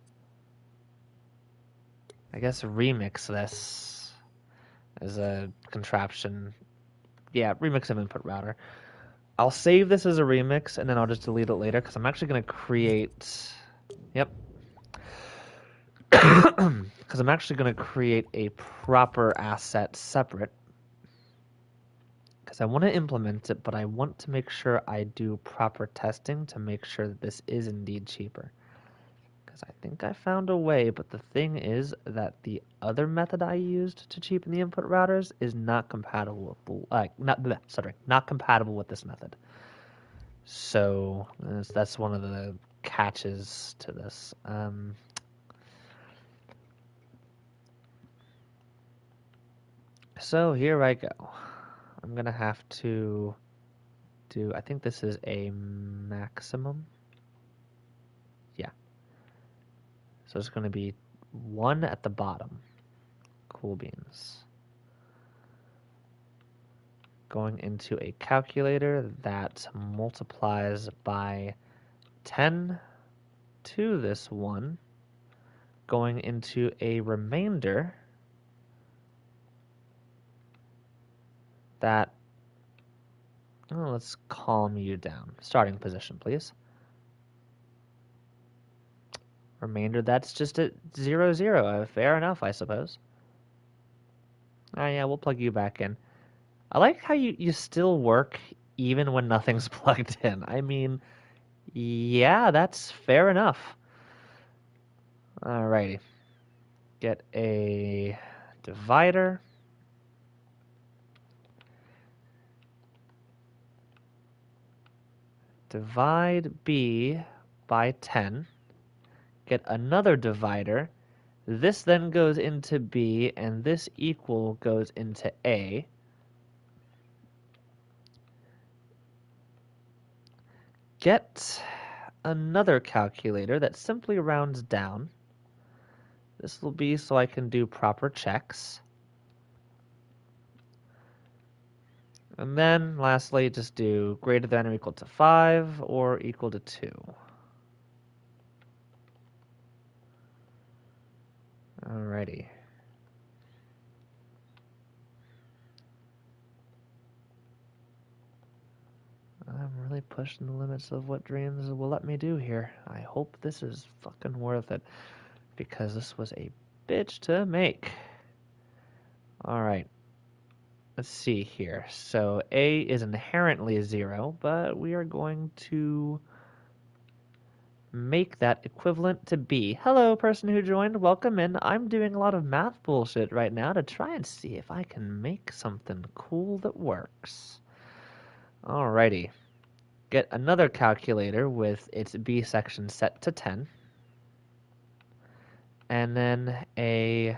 I guess remix this as a contraption. Yeah, remix of input router. I'll save this as a remix, and then I'll just delete it later, because I'm actually going to create... Yep. Because I'm actually going to create a proper asset separate. Because I want to implement it, but I want to make sure I do proper testing to make sure that this is indeed cheaper. Because I think I found a way, but the thing is that the other method I used to cheapen the input routers is not compatible with, not compatible with this method. So that's one of the catches to this. So here I go. I'm gonna have to do, I think this is a maximum. Yeah. So it's going to be 1 at the bottom. Cool beans. Going into a calculator that multiplies by 10 to this 1. Going into a remainder that... Oh, let's calm you down. Starting position, please. Remainder that's just at 0, 0. Fair enough, I suppose. Oh yeah, we'll plug you back in. I like how you still work even when nothing's plugged in. I mean, yeah, that's fair enough. Alrighty. Get a divider. Divide B by 10. Get another divider. This then goes into B, and this equal goes into A. Get another calculator that simply rounds down. This will be so I can do proper checks. And then, lastly, just do greater than or equal to 5 or equal to 2. Alrighty. I'm really pushing the limits of what Dreams will let me do here. I hope this is fucking worth it, because this was a bitch to make. All right. Let's see here. So A is inherently 0, but we are going to make that equivalent to B. Hello, person who joined. Welcome in. I'm doing a lot of math bullshit right now to try and see if I can make something cool that works. Alrighty. Get another calculator with its B section set to 10. And then a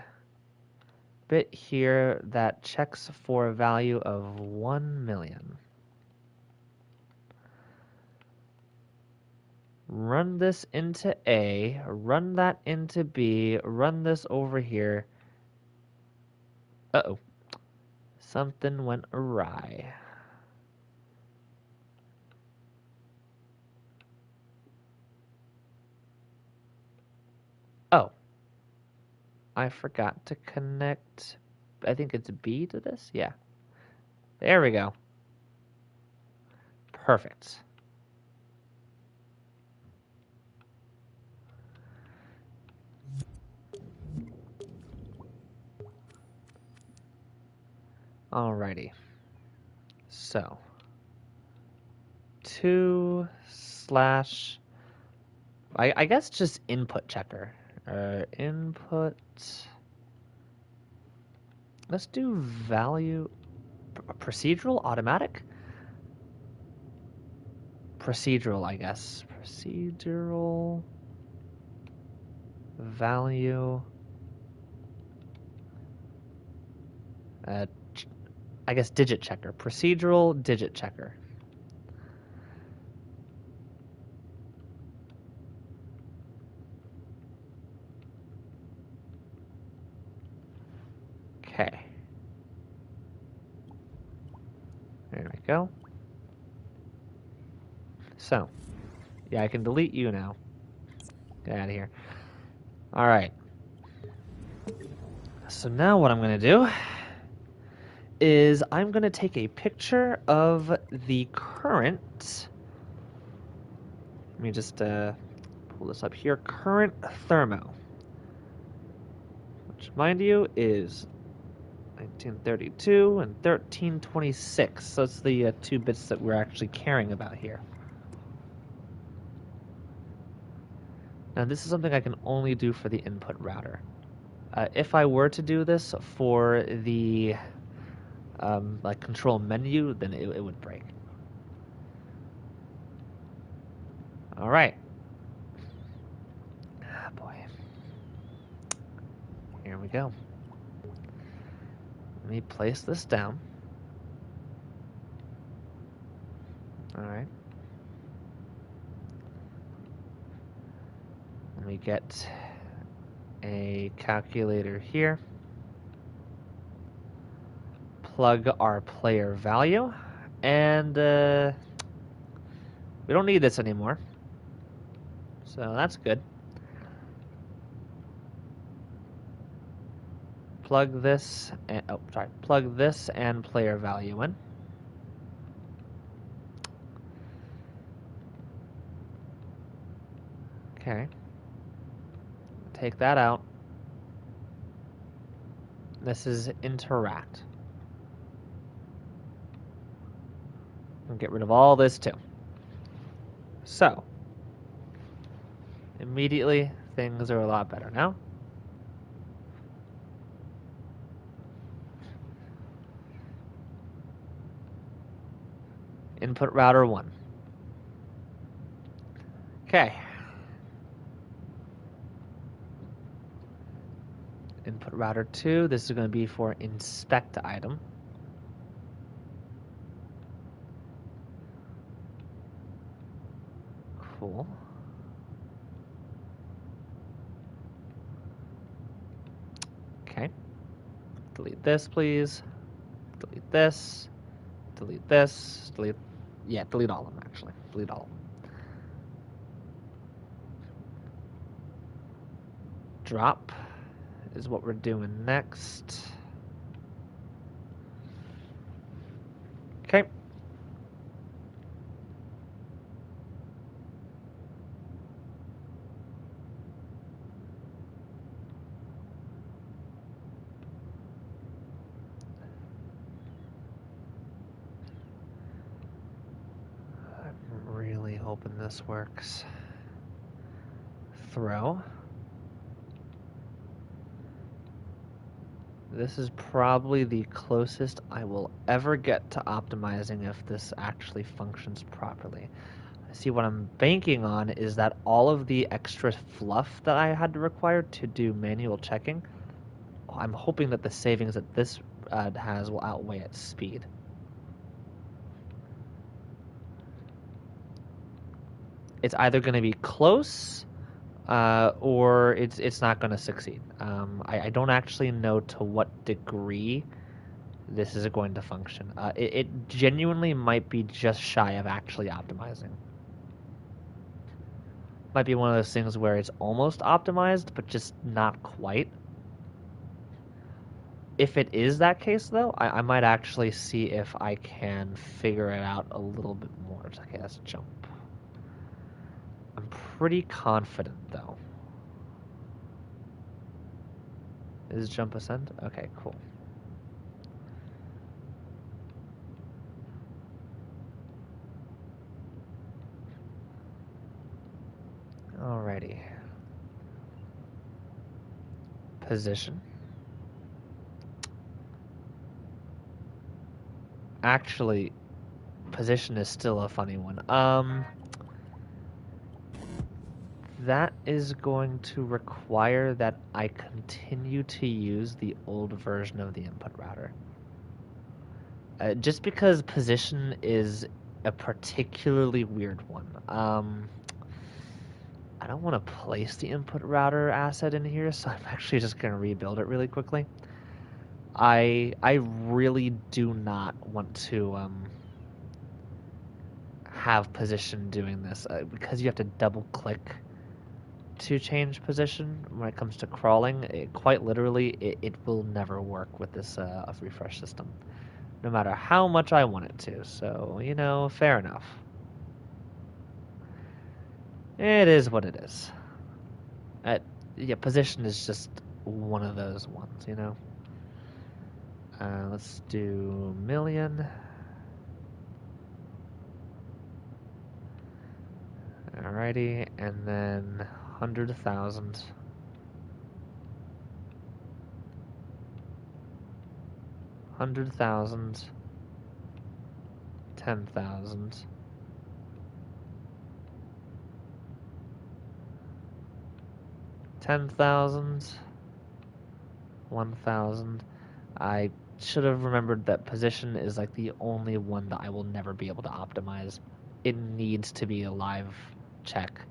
bit here that checks for a value of 1 million. Run this into A, run that into B, run this over here. Uh-oh. Something went awry. Oh. I forgot to connect, I think it's B to this? Yeah. There we go. Perfect. Alrighty. So, 2 slash, I guess just input checker. Input, let's do value, procedural, automatic? Procedural, I guess. Procedural value, I guess digit checker. Procedural digit checker. Okay. There we go. So, yeah, I can delete you now. Get out of here. All right. So now what I'm going to do is I'm going to take a picture of the current. Let me just pull this up here. Current thermo, which, mind you, is 1932 and 1326. So it's the 2 bits that we're actually caring about here. Now this is something I can only do for the input router. If I were to do this for the like control menu, then it would break. All right. Ah, boy. Here we go. Let me place this down. All right. Let me get a calculator here. Plug our player value. And we don't need this anymore. So that's good. Plug this and, plug this and player value in. Okay. Take that out. This is interact. And get rid of all this too. So, immediately things are a lot better now. Input router 1. Okay. Input router 2, this is going to be for inspect item. Cool. Okay. Delete this, please. Delete this. Delete this. Delete. Yeah, delete all of them, actually. Delete all of them. Drop is what we're doing next. Okay. this works. Throw. This is probably the closest I will ever get to optimizing if this actually functions properly. I see what I'm banking on is that all of the extra fluff that I had to require to do manual checking, I'm hoping that the savings that this has will outweigh its speed. It's either going to be close or it's not going to succeed. I don't actually know to what degree this is going to function. It genuinely might be just shy of actually optimizing. Might be one of those things where it's almost optimized, but just not quite. If it is that case, though, I might actually see if I can figure it out a little bit more. Okay, that's a jump. I'm pretty confident, though. Is jump ascend? Okay, cool. Alrighty. Position. Actually, position is still a funny one. That is going to require that I continue to use the old version of the input router. Just because position is a particularly weird one. I don't want to place the input router asset in here, so I'm actually just going to rebuild it really quickly. I really do not want to have position doing this because you have to double click to change position when it comes to crawling. Quite literally, it will never work with this refresh system, no matter how much I want it to. So, you know, fair enough. It is what it is. Yeah, position is just one of those ones, you know. Let's do million. Alrighty, and then 100,000. 100,000. 10,000. 10,000. 1,000. I should have remembered that position is like the only one that I will never be able to optimize. It needs to be a live check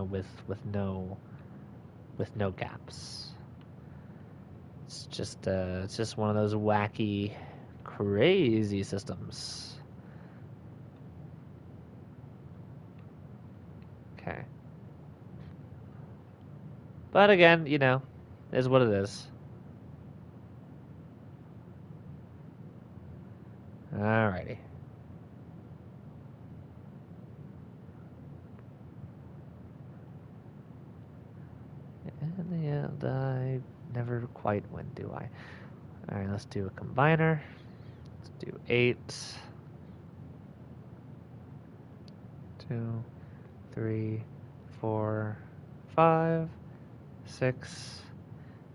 with no gaps. It's just one of those wacky, crazy systems. Okay. But again, you know, is what it is. Alrighty. In the end, I never quite win, do I? Alright, let's do a combiner. Let's do 8. 2, 3, 4, 5, 6,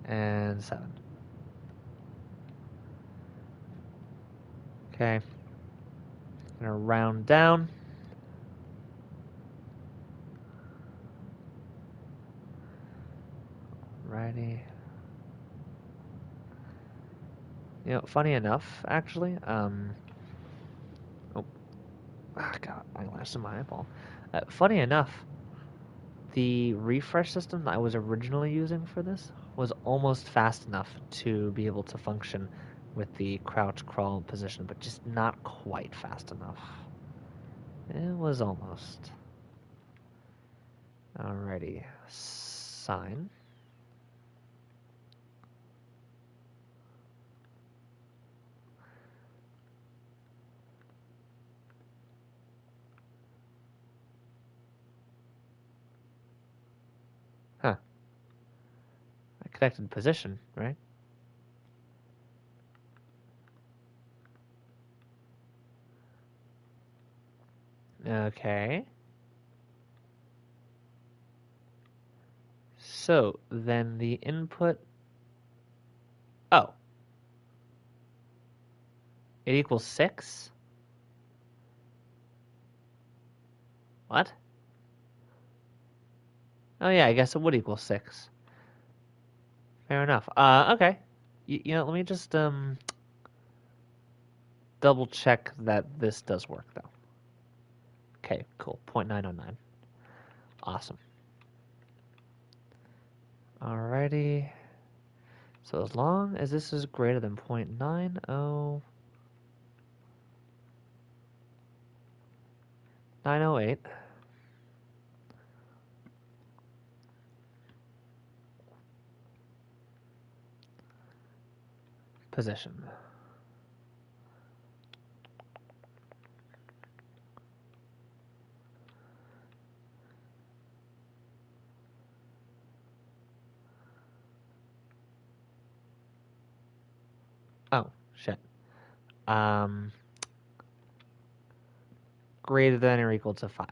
and 7. Okay. Gonna round down. Righty. You know, funny enough, actually, oh, God, eyelash in my eyeball. Funny enough, the refresh system that I was originally using for this was almost fast enough to be able to function with the crouch crawl position, but just not quite fast enough. It was almost. Alrighty, sign. Huh. I connected position, right? Okay. So then the input, oh, it equals 6? What? Oh yeah, I guess it would equal 6. Fair enough. Okay. You know, let me just double check that this does work though. Okay, cool. 0.909. Awesome. Alrighty. So as long as this is greater than 0.90908 position. Oh, shit. Um, Greater than or equal to 5.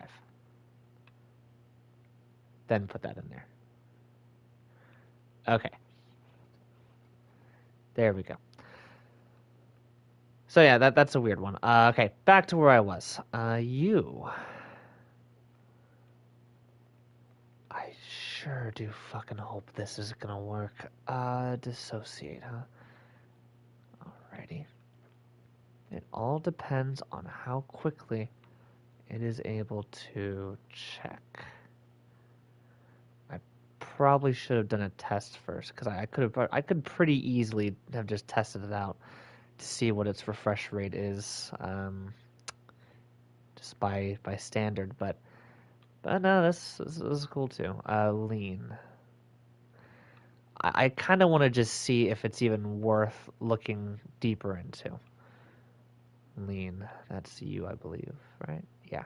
Then put that in there. Okay. There we go. So yeah, that's a weird one. Okay, back to where I was. You. I sure do fucking hope this is gonna work. Dissociate, huh? Alrighty. It all depends on how quickly it is able to check. I probably should have done a test first because I could pretty easily have just tested it out to see what its refresh rate is, just by standard. But no, this is cool too. Lean. I kind of want to just see if it's even worth looking deeper into. Lean. That's you, I believe, right? Yeah.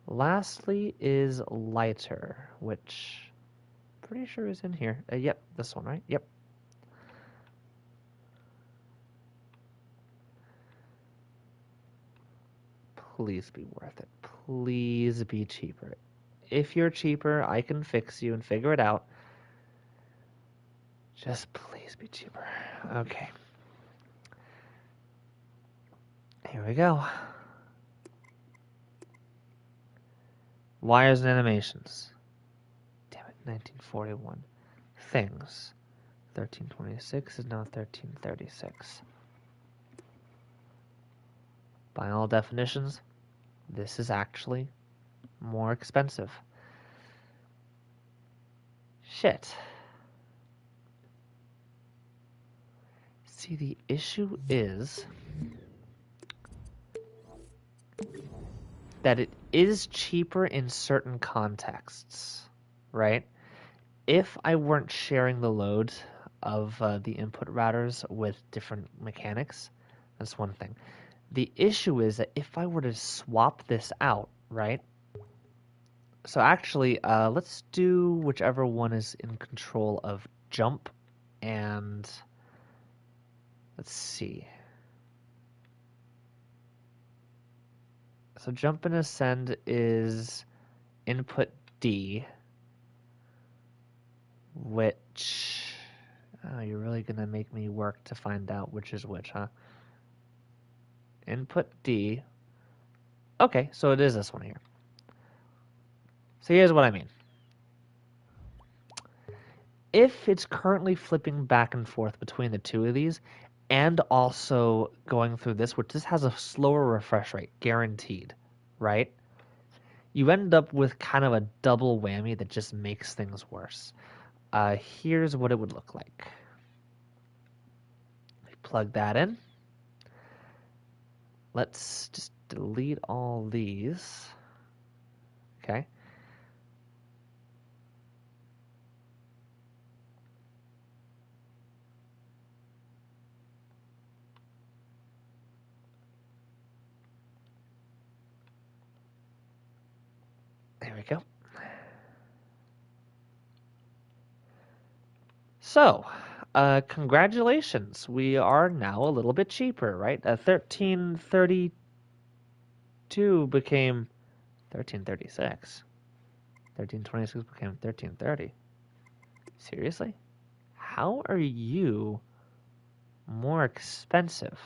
Lastly is lighter, which pretty sure is in here. Yep, this one, right? Yep. Please be worth it. Please be cheaper. If you're cheaper, I can fix you and figure it out. Just please be cheaper. Okay. Here we go. Wires and animations. Damn it, 1941. Things. 1326 is now 1336. By all definitions, this is actually more expensive. Shit. See, the issue is that it is cheaper in certain contexts, right? If I weren't sharing the load of the input routers with different mechanics, that's one thing. The issue is that if I were to swap this out, right? So actually, let's do whichever one is in control of jump and let's see. So jump and ascend is input D, which you're really gonna make me work to find out which is which, huh? Input D. Okay, so it is this one here. So here's what I mean. If it's currently flipping back and forth between the two of these, and also going through this, which this has a slower refresh rate, guaranteed, right? You end up with kind of a double whammy that just makes things worse. Here's what it would look like. Plug that in. Let's just delete all these. Okay. There we go. So, congratulations. We are now a little bit cheaper, right? 1330. 1332 became 1336. 1326 became 1330. Seriously? How are you more expensive?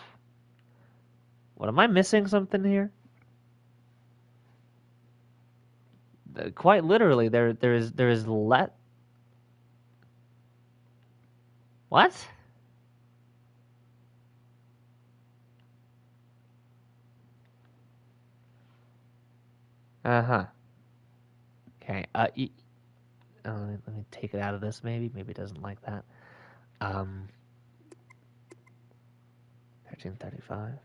What, am I missing something here? Quite literally, there is let. What? Uh-huh. Okay. Let me take it out of this. Maybe it doesn't like that. 1335,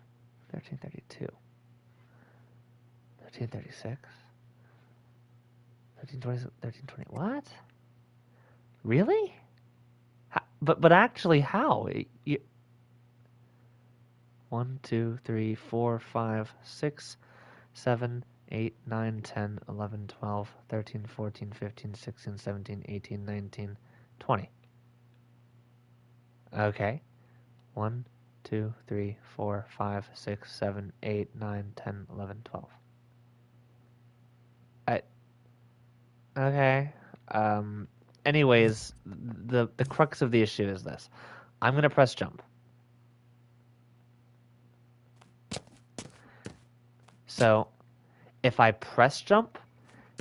1332, 1336, 1320, 1320. What? Really? But actually, how? 1, 2, 3, 4, 5, 6, 7, 8, 9, 10, 11, 12, 13, 14, 15, 16, 17, 18, 19, 20. Okay. 1, 2, 3, 4, 5, 6, 7, 8, 9, 10, 11, 12. Okay. Anyways, the crux of the issue is this. I'm going to press jump. So, if I press jump,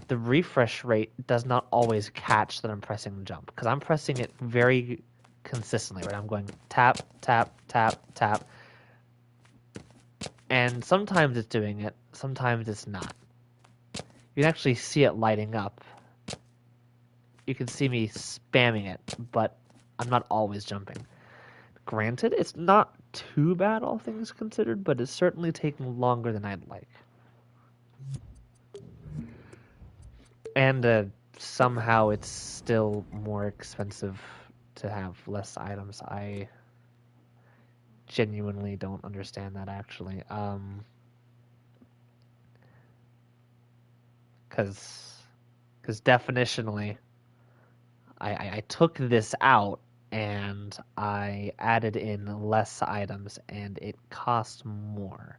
the refresh rate does not always catch that I'm pressing jump because I'm pressing it very consistently, right? I'm going tap, tap, tap, tap. And sometimes it's doing it, sometimes it's not. You can actually see it lighting up. You can see me spamming it, but I'm not always jumping. Granted, it's not too bad, all things considered, but it's certainly taking longer than I'd like. And somehow it's still more expensive to have less items. I genuinely don't understand that, actually. Because definitionally, I took this out and I added in less items and it cost more.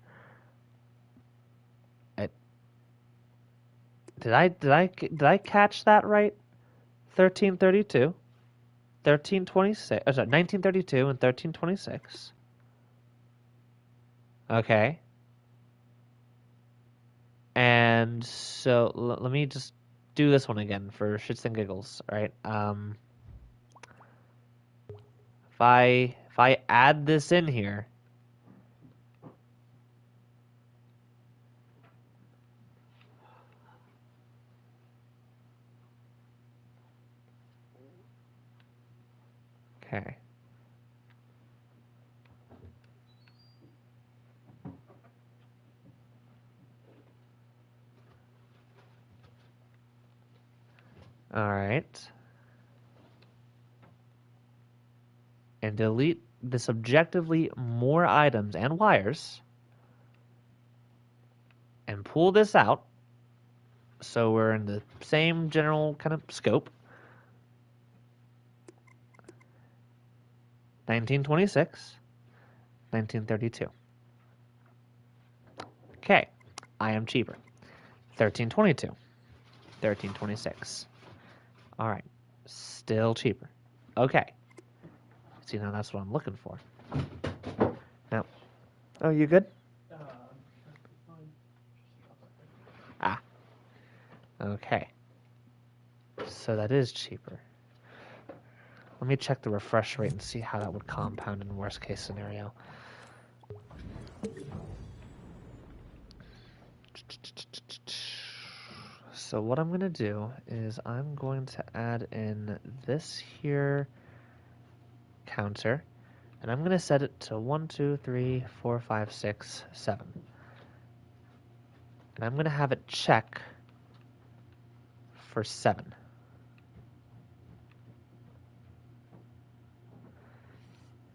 Did I catch that right? 1332, 1326, sorry, 1932 and 1326. Okay. And so let me just do this one again for shits and giggles, right? If I add this in here, okay. All right. And delete this objectively more items and wires and pull this out so we're in the same general kind of scope. 1926, 1932. Okay, I am cheaper. 1322, 1326. All right, still cheaper. Okay. See, now that's what I'm looking for. Now, oh, you good? Ah, okay. So that is cheaper. Let me check the refresh rate and see how that would compound in worst case scenario. So what I'm going to do is I'm going to add in this here counter, and I'm going to set it to 1, 2, 3, 4, 5, 6, 7. And I'm going to have it check for 7.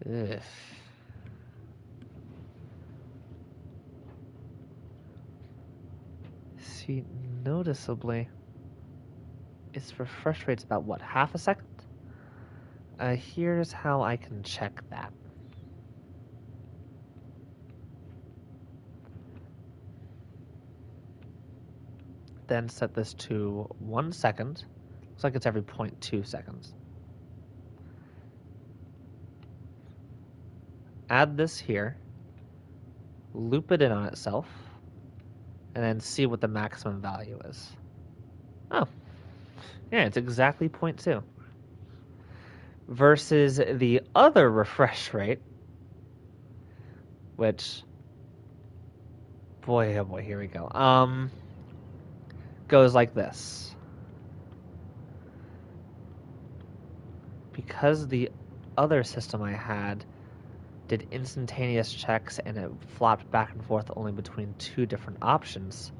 Ugh. See, noticeably, its refresh rate's about, what, half a second? Here's how I can check that. then set this to 1 second. Looks like it's every 0.2 seconds. Add this here, loop it in on itself, and then see what the maximum value is. Oh, yeah, it's exactly 0.2. Versus the other refresh rate, which, boy, oh boy, here we go. Goes like this. Because the other system I had did instantaneous checks and it flopped back and forth only between 2 different options,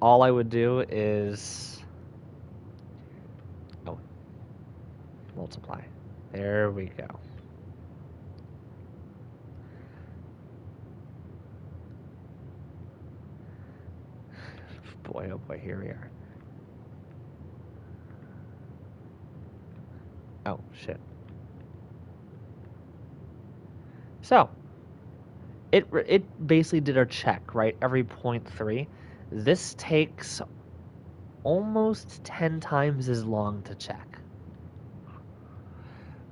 all I would do is multiply. There we go. Boy, oh boy, here we are. Oh, shit. So, it basically did our check, right? Every 0.3. This takes almost 10 times as long to check,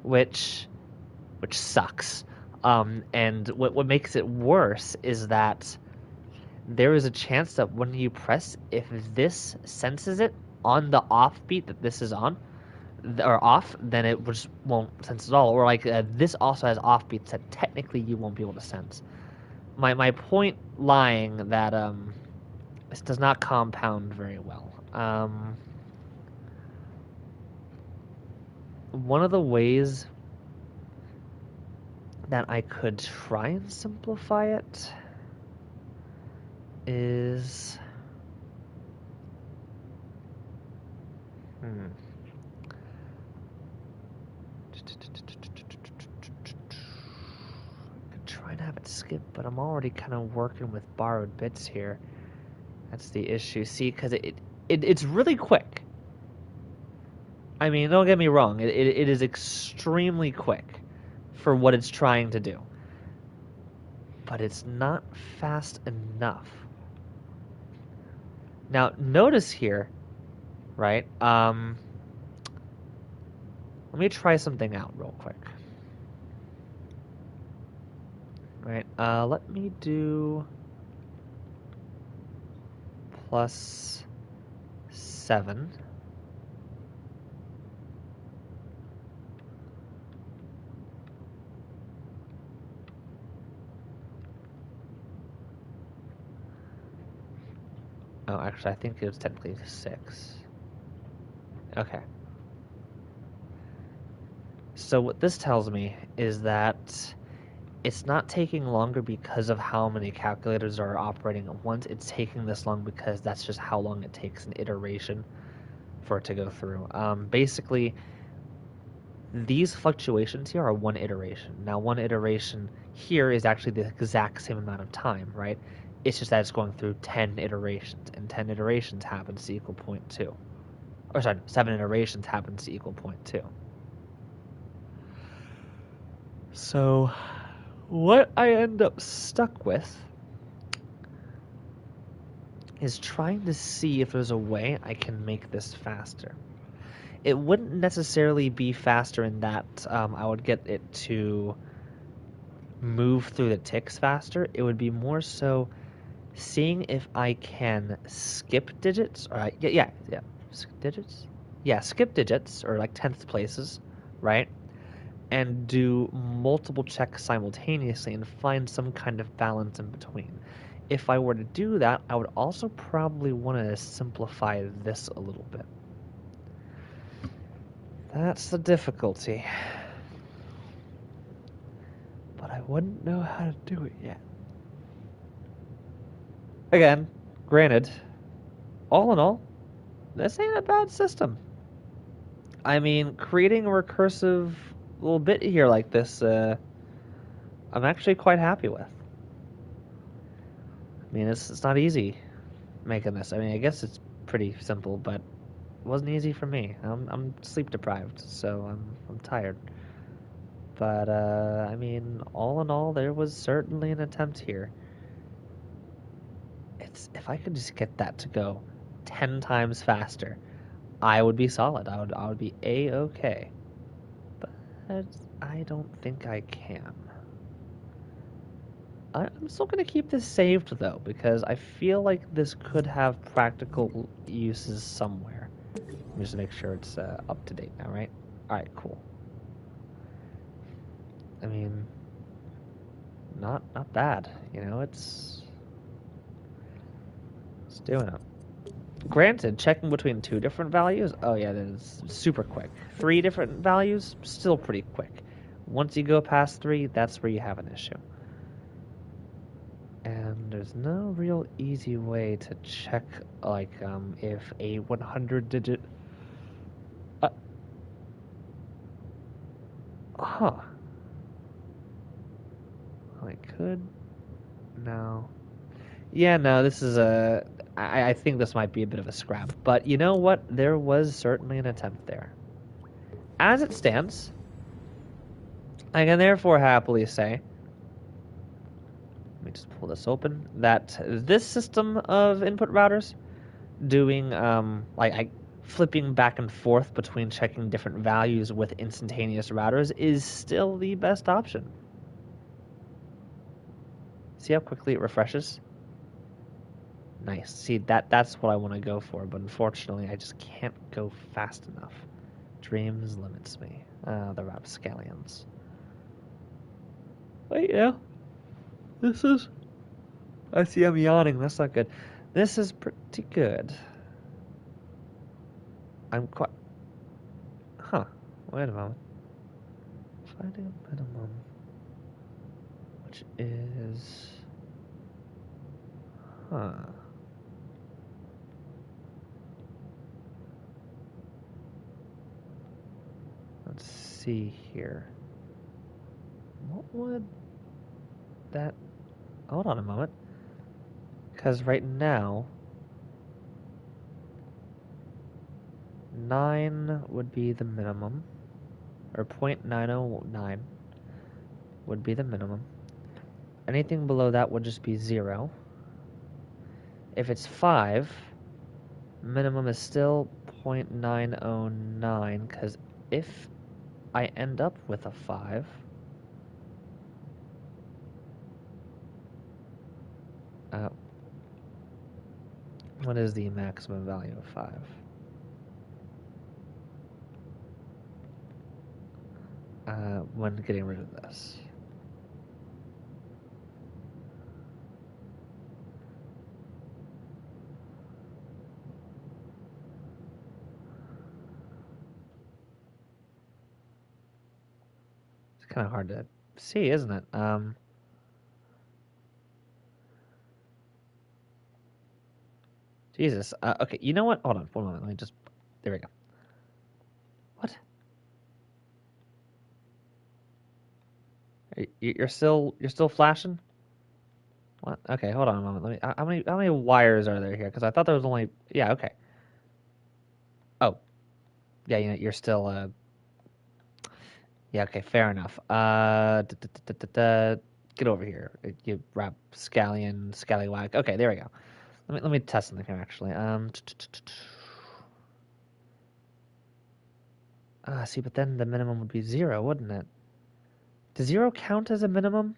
which sucks. And what makes it worse is that there is a chance that when you press, if this senses it on the off beat that this is on, or off, then it just won't sense at all. Or like this also has off beats that technically you won't be able to sense. My point lying that this does not compound very well. One of the ways that I could try and simplify it is could try and have it skip, but I'm already kind of working with borrowed bits here. That's the issue. See, because it's really quick. I mean, don't get me wrong. It is extremely quick for what it's trying to do. But it's not fast enough. Now, notice here, right? Let me try something out real quick. Right, let me do +7. Oh, actually, I think it was technically 6. Okay. So what this tells me is that it's not taking longer because of how many calculators are operating at once. It's taking this long because that's just how long it takes an iteration for it to go through. Basically, these fluctuations here are one iteration. Now, one iteration here is actually the exact same amount of time, right? It's just that it's going through 10 iterations, and 10 iterations happens to equal 0.2. Or sorry, 7 iterations happens to equal 0.2. So, what I end up stuck with is trying to see if there's a way I can make this faster. It wouldn't necessarily be faster in that I would get it to move through the ticks faster. It would be more so seeing if I can skip digits, or skip digits? Yeah, skip digits, or like tenth places, right? And do multiple checks simultaneously and find some kind of balance in between. If I were to do that, I would also probably want to simplify this a little bit. That's the difficulty. But I wouldn't know how to do it yet. Again, granted, all in all, this ain't a bad system. I mean, creating a recursive little bit here like this, I'm actually quite happy with. I mean, it's not easy making this. I mean, I guess it's pretty simple, but it wasn't easy for me. I'm sleep deprived, so I'm tired. But I mean, all in all, there was certainly an attempt here. if I could just get that to go 10 times faster, I would be solid. I would be A-okay. But I don't think I can. I'm still going to keep this saved, though, because I feel like this could have practical uses somewhere. Let me just make sure it's up to date now, right? Alright, cool. I mean, not bad. You know, it's doing it. Granted, checking between 2 different values, oh yeah, that is super quick. 3 different values, still pretty quick. Once you go past 3, that's where you have an issue. And there's no real easy way to check, like, if a 100-digit... Huh. I could... No. Yeah, no, this is a... I think this might be a bit of a scrap. But you know what? There was certainly an attempt there. As it stands, I can therefore happily say, let me just pull this open, that this system of input routers doing, like flipping back and forth between checking different values with instantaneous routers is still the best option. See how quickly it refreshes? Nice. See, that's what I want to go for, but unfortunately I just can't go fast enough. Dreams limits me. The rapscallions. Wait, yeah. This is... I see I'm yawning. That's not good. This is pretty good. I'm quite... Huh. Wait a moment. Finding a minimum. Which is... Huh. Let's see here. What would that... Hold on a moment. Because right now... 9 would be the minimum. Or 0.909 would be the minimum. Anything below that would just be 0. If it's 5, minimum is still 0.909, because if I end up with a 5, what is the maximum value of 5? When getting rid of this. It's kind of hard to see, isn't it? Jesus. Okay, you know what? Hold on, one moment. Let me just... There we go. What? You're still flashing? What? Okay, hold on a moment. Let me. How many wires are there here? Because I thought there was only... Yeah. Okay. Oh. Yeah. You're still. Yeah. Okay. Fair enough. Get over here. You scallywag. Okay. There we go. Let me test something here actually. See, but then the minimum would be 0, wouldn't it? Does 0 count as a minimum?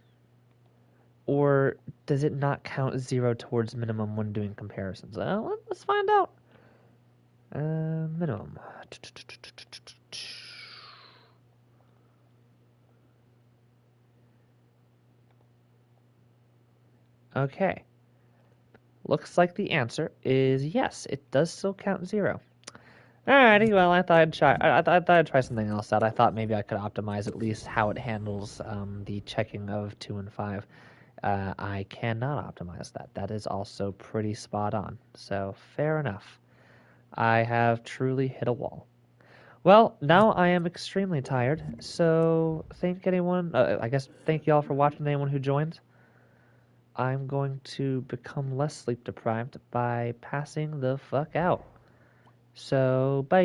Or does it not count 0 towards minimum when doing comparisons? Let's find out. Minimum. Okay. Looks like the answer is yes. It does still count 0. Alrighty, well, I thought I'd try. I thought I'd try something else out. I thought maybe I could optimize at least how it handles the checking of 2 and 5. I cannot optimize that. That is also pretty spot on. So fair enough. I have truly hit a wall. Well, now I am extremely tired. So thank anyone. I guess thank you all for watching. Anyone who joined. I'm going to become less sleep deprived by passing the fuck out. So, bye.